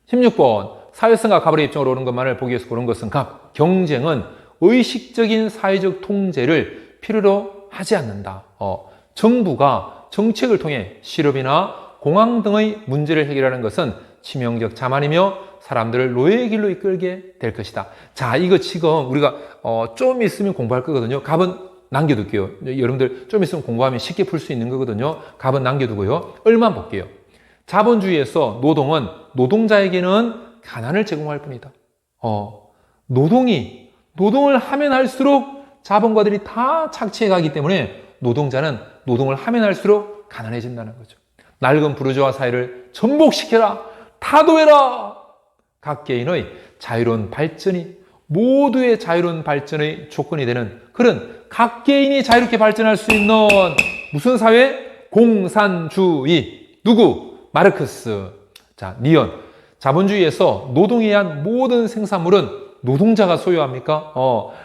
16번, 사회성과 갑의 입장으로 오는 것만을 보기 위해서 고른 것은 갑. 경쟁은 의식적인 사회적 통제를 필요로 하지 않는다. 정부가 정책을 통해 실업이나 공황 등의 문제를 해결하는 것은 치명적 자만이며 사람들을 노예의 길로 이끌게 될 것이다. 자, 이거 지금 우리가 좀 있으면 공부할 거거든요. 갑은 남겨둘게요. 여러분들 좀 있으면 공부하면 쉽게 풀 수 있는 거거든요. 갑은 남겨두고요. 얼만 볼게요. 자본주의에서 노동은 노동자에게는 가난을 제공할 뿐이다. 노동을 하면 할수록 자본가들이 다 착취해 가기 때문에 노동자는 노동을 하면 할수록 가난해진다는 거죠. 낡은 부르주아 사회를 전복시켜라. 타도해라. 각 개인의 자유로운 발전이 모두의 자유로운 발전의 조건이 되는 그런 각 개인이 자유롭게 발전할 수 있는 무슨 사회? 공산주의. 누구? 마르크스. 자, 니언. 자본주의에서 노동에 의한 모든 생산물은 노동자가 소유합니까?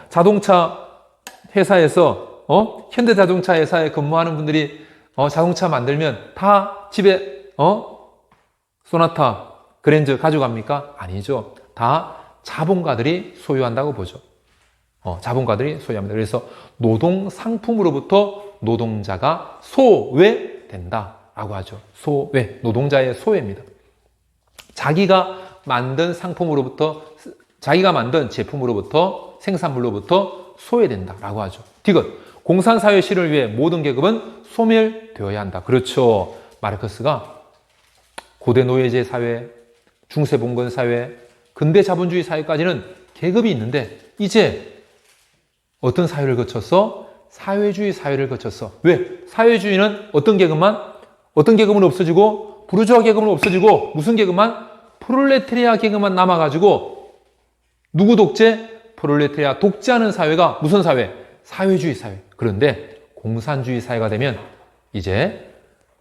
자동차 회사에서 현대자동차 회사에 근무하는 분들이 자동차 만들면 다 집에 소나타, 그랜저 가져갑니까? 아니죠. 다 자본가들이 소유한다고 보죠. 자본가들이 소유합니다. 그래서 노동 상품으로부터 노동자가 소외된다라고 하죠. 소외, 노동자의 소외입니다. 자기가 만든 상품으로부터, 자기가 만든 제품으로부터, 생산물로부터 소외된다라고 하죠. 디귿, 공산사회 실현을 위해 모든 계급은 소멸되어야 한다. 그렇죠. 마르크스가 고대 노예제 사회, 중세 봉건 사회, 근대 자본주의 사회까지는 계급이 있는데 이제 어떤 사회를 거쳤어? 사회주의 사회를 거쳤어. 왜? 사회주의는 어떤 계급은 없어지고 부르주아 계급은 없어지고 무슨 계급만? 프롤레타리아 계급만 남아가지고 누구 독재? 프롤레타리아 독재하는 사회가 무슨 사회? 사회주의 사회. 그런데 공산주의 사회가 되면 이제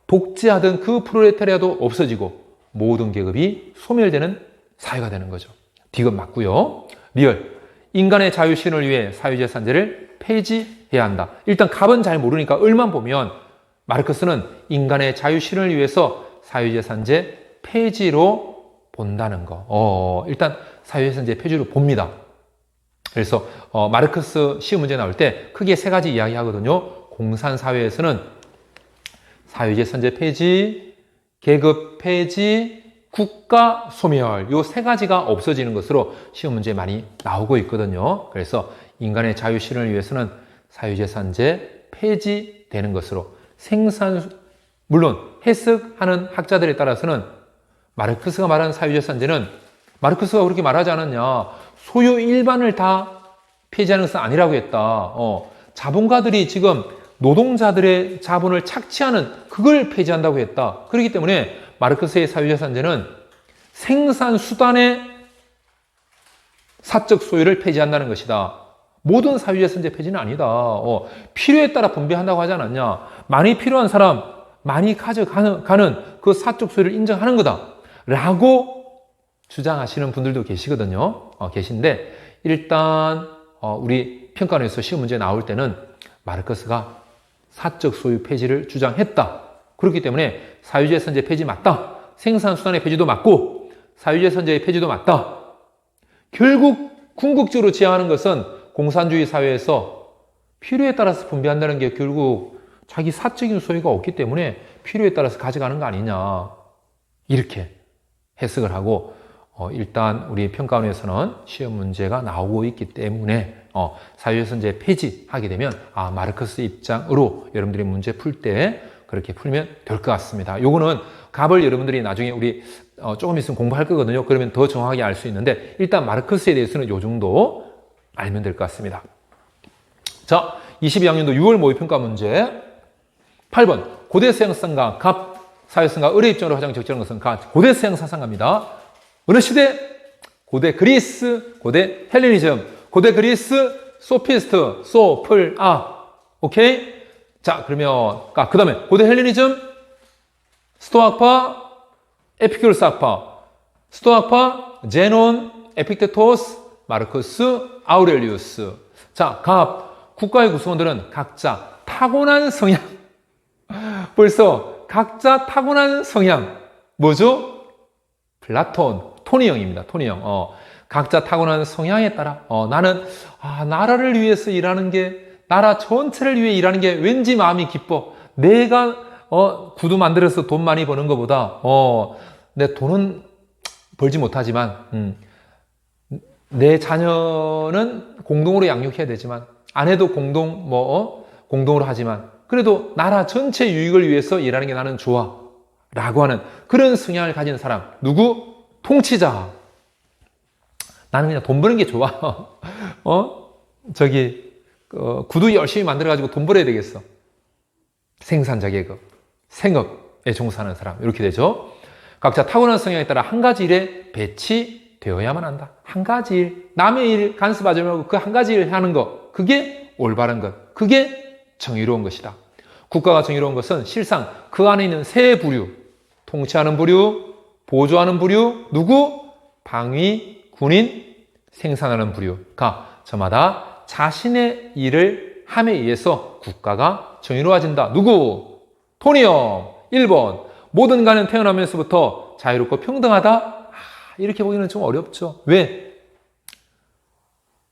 독재하던 그 프롤레타리아도 없어지고 모든 계급이 소멸되는 사회가 되는 거죠. 디귿 맞고요. 리얼. 인간의 자유 실현을 위해 사유재산제를 폐지해야 한다. 일단 갑은 잘 모르니까 을만 보면 마르크스는 인간의 자유 실현을 위해서 사유재산제 폐지로 본다는 거. 일단 사유재산제 폐지로 봅니다. 그래서 마르크스 시험 문제 나올 때 크게 세 가지 이야기하거든요. 공산사회에서는 사유재산제 폐지, 계급 폐지, 국가 소멸 요 세 가지가 없어지는 것으로 시험 문제에 많이 나오고 있거든요. 그래서 인간의 자유 실현을 위해서는 사유재산제 폐지되는 것으로 물론 해석하는 학자들에 따라서는 마르크스가 말한 사유재산제는 마르크스가 그렇게 말하지 않았냐. 소유 일반을 다 폐지하는 것은 아니라고 했다. 자본가들이 지금 노동자들의 자본을 착취하는 그걸 폐지한다고 했다. 그렇기 때문에 마르크스의 사유재산제는 생산수단의 사적 소유를 폐지한다는 것이다. 모든 사유재산제 폐지는 아니다. 필요에 따라 분배한다고 하지 않았냐. 많이 필요한 사람, 많이 가져가는 그 사적 소유를 인정하는 거다. 라고 주장하시는 분들도 계시거든요. 계신데 일단 우리 평가원에서 시험 문제 나올 때는 마르크스가 사적 소유 폐지를 주장했다. 그렇기 때문에 사유재산제 폐지 맞다. 생산수단의 폐지도 맞고 사유재산제의 폐지도 맞다. 결국 궁극적으로 지향하는 것은 공산주의 사회에서 필요에 따라서 분배한다는 게 결국 자기 사적인 소유가 없기 때문에 필요에 따라서 가져가는 거 아니냐. 이렇게 해석을 하고 일단 우리 평가원에서는 시험 문제가 나오고 있기 때문에 사유재산제 폐지하게 되면 마르크스 입장으로 여러분들이 문제 풀 때 그렇게 풀면 될 것 같습니다. 요거는 갑을 여러분들이 나중에 우리 조금 있으면 공부할 거거든요. 그러면 더 정확하게 알 수 있는데 일단 마르크스에 대해서는 요 정도 알면 될 것 같습니다. 자, 22학년도 6월 모의평가 문제 8번 고대 서양사상가 갑 사회성가 을의 입장으로 가장 적절한 것은 고대 서양 사상가입니다. 어느 시대? 고대 그리스, 고대 헬레니즘, 고대 그리스 소피스트, 오케이? 자, 그러면 그 다음에 고대 헬레니즘 스토아파, 에피큐로스 학파, 스토아파, 제논, 에픽테토스, 마르크스, 아우렐리우스. 자, 갑 국가의 구성원들은 각자 타고난 성향. 벌써 각자 타고난 성향. 뭐죠? 플라톤, 토니형입니다. 토니형. 각자 타고난 성향에 따라 나는 나라를 위해서 일하는 게 나라 전체를 위해 일하는 게 왠지 마음이 기뻐. 내가 구두 만들어서 돈 많이 버는 것보다 내 돈은 벌지 못하지만 내 자녀는 공동으로 양육해야 되지만 아내도 공동으로 하지만 그래도 나라 전체 유익을 위해서 일하는 게 나는 좋아 라고 하는 그런 성향을 가진 사람. 누구? 통치자. 나는 그냥 돈 버는 게 좋아. 구두 열심히 만들어가지고 돈 벌어야 되겠어. 생산자 계급, 생업에 종사하는 사람. 이렇게 되죠. 각자 타고난 성향에 따라 한 가지 일에 배치되어야만 한다. 한 가지 일, 남의 일 간섭하지 말고 그 한 가지 일 하는 것. 그게 올바른 것. 그게 정의로운 것이다. 국가가 정의로운 것은 실상 그 안에 있는 세 부류, 통치하는 부류, 보조하는 부류, 누구? 방위, 군인, 생산하는 부류가 저마다 자신의 일을 함에 의해서 국가가 정의로워진다. 누구? 토니엄. 1번. 모든 인간은 태어나면서부터 자유롭고 평등하다. 이렇게 보기는 좀 어렵죠. 왜?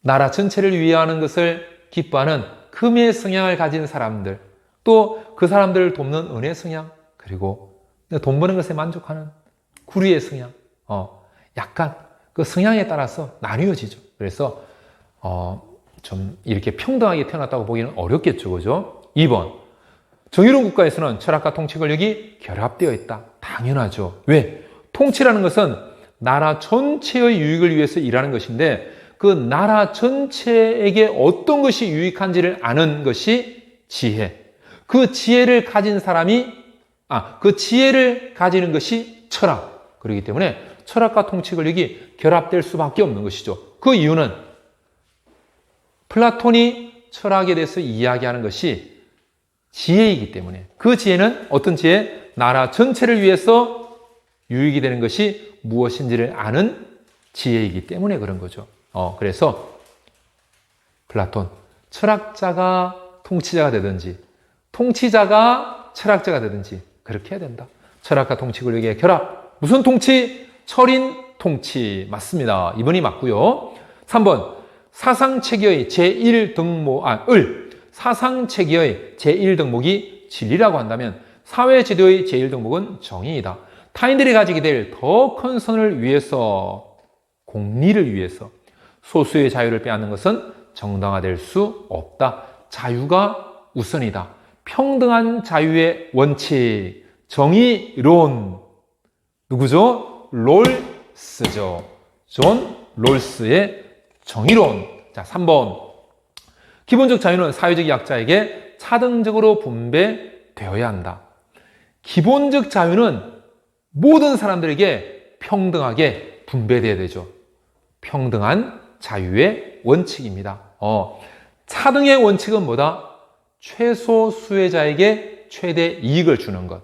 나라 전체를 위하는 것을 기뻐하는 금의 성향을 가진 사람들, 또 그 사람들을 돕는 은의 성향, 그리고 돈 버는 것에 만족하는 구리의 성향, 약간 그 성향에 따라서 나뉘어지죠. 그래서 좀 이렇게 평등하게 태어났다고 보기는 어렵겠죠. 그죠? 2번. 정의로운 국가에서는 철학과 통치 권력이 결합되어 있다. 당연하죠. 왜? 통치라는 것은 나라 전체의 유익을 위해서 일하는 것인데 그 나라 전체에게 어떤 것이 유익한지를 아는 것이 지혜. 그 지혜를 가진 그 지혜를 가지는 것이 철학. 그렇기 때문에 철학과 통치 권력이 결합될 수밖에 없는 것이죠. 그 이유는 플라톤이 철학에 대해서 이야기하는 것이 지혜이기 때문에 그 지혜는 어떤 지혜? 나라 전체를 위해서 유익이 되는 것이 무엇인지를 아는 지혜이기 때문에 그런 거죠. 그래서 플라톤, 철학자가 통치자가 되든지 통치자가 철학자가 되든지 그렇게 해야 된다. 철학과 통치 권력의 결합. 무슨 통치? 철인 통치. 맞습니다. 2번이 맞고요. 3번. 사상체계의 사상체계의 제1덕목이 진리라고 한다면 사회제도의 제1덕목은 정의이다. 타인들이 가지게 될 더 큰 선을 위해서, 공리를 위해서 소수의 자유를 빼앗는 것은 정당화될 수 없다. 자유가 우선이다. 평등한 자유의 원칙, 정의론. 누구죠? 롤스죠. 존 롤스의 정의론. 자, 3번. 기본적 자유는 사회적 약자에게 차등적으로 분배되어야 한다. 기본적 자유는 모든 사람들에게 평등하게 분배되어야 되죠. 평등한 자유의 원칙입니다. 차등의 원칙은 뭐다? 최소 수혜자에게 최대 이익을 주는 것.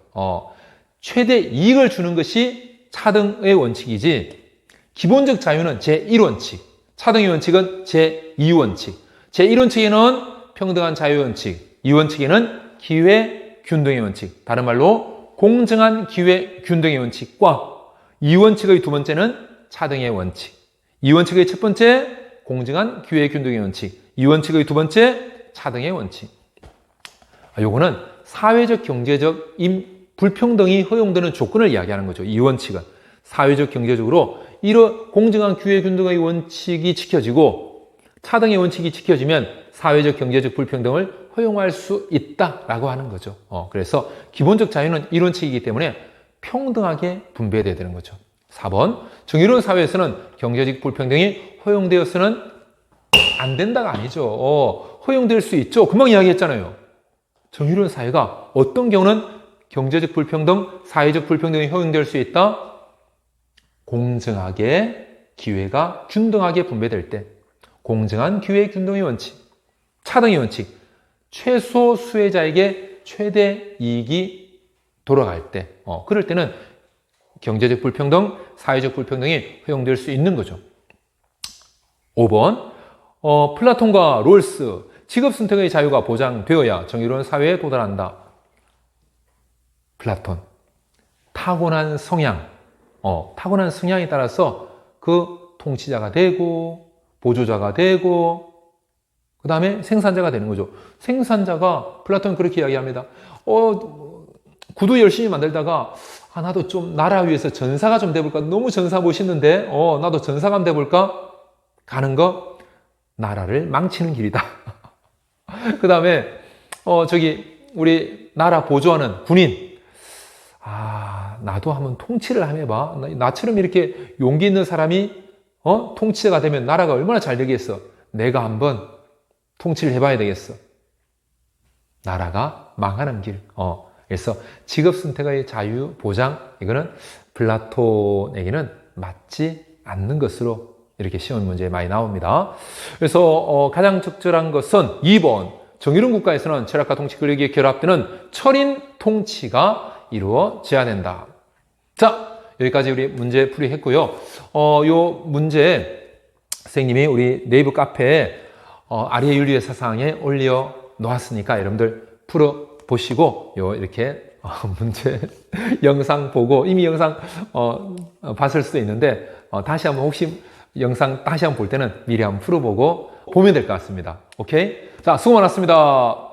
최대 이익을 주는 것이 차등의 원칙이지, 기본적 자유는 제1원칙, 차등의 원칙은 제2원칙. 제1원칙에는 평등한 자유의 원칙, 2원칙에는 기회균등의 원칙, 다른 말로 공정한 기회균등의 원칙과 2원칙의 두 번째는 차등의 원칙, 2원칙의 첫 번째 공정한 기회균등의 원칙, 2원칙의 두 번째 차등의 원칙. 요거는 사회적 경제적 불평등이 허용되는 조건을 이야기하는 거죠. 2원칙은 사회적 경제적으로 이런 공정한 기회균등의 원칙이 지켜지고 차등의 원칙이 지켜지면 사회적 경제적 불평등을 허용할 수 있다라고 하는 거죠. 그래서 기본적 자유는 1원칙이기 때문에 평등하게 분배돼야 되는 거죠. 4번. 정의로운 사회에서는 경제적 불평등이 허용되어서는 안 된다가 아니죠. 허용될 수 있죠. 금방 이야기했잖아요. 정의로운 사회가 어떤 경우는 경제적 불평등, 사회적 불평등이 허용될 수 있다? 공정하게 기회가 균등하게 분배될 때, 공정한 기회 균등의 원칙, 차등의 원칙, 최소 수혜자에게 최대 이익이 돌아갈 때, 그럴 때는 경제적 불평등, 사회적 불평등이 허용될 수 있는 거죠. 5번. 플라톤과 롤스, 직업 선택의 자유가 보장되어야 정의로운 사회에 도달한다. 플라톤. 타고난 성향에 따라서 그 통치자가 되고, 보조자가 되고, 그 다음에 생산자가 되는 거죠. 생산자가, 플라톤 그렇게 이야기합니다. 구두 열심히 만들다가, 나도 좀 나라 위해서 전사가 좀 돼볼까? 너무 전사 멋있는데, 나도 전사가 한번 돼볼까? 가는 거, 나라를 망치는 길이다. 그 다음에, 우리 나라 보조하는 군인. 나도 한번 통치를 한번 해봐. 나처럼 이렇게 용기 있는 사람이, 통치자가 되면 나라가 얼마나 잘 되겠어. 내가 한번 통치를 해봐야 되겠어. 나라가 망하는 길. 그래서 직업 선택의 자유 보장, 이거는 플라톤에게는 맞지 않는 것으로 이렇게 시험 문제에 많이 나옵니다. 그래서 가장 적절한 것은 2번. 정의로운 국가에서는 철학과 통치 권력이 결합되는 철인 통치가 이루어져야 된다. 자, 여기까지 우리 문제 풀이했고요. 요 문제 선생님이 우리 네이버 카페에 아리의 윤리의 사상에 올려 놓았으니까 여러분들 풀어 보시고 이렇게 문제 영상 보고 이미 영상 봤을 수도 있는데 다시 한번 혹시 영상 다시 한번 볼 때는 미리 한번 풀어보고 보면 될 것 같습니다. 오케이? 자, 수고 많았습니다.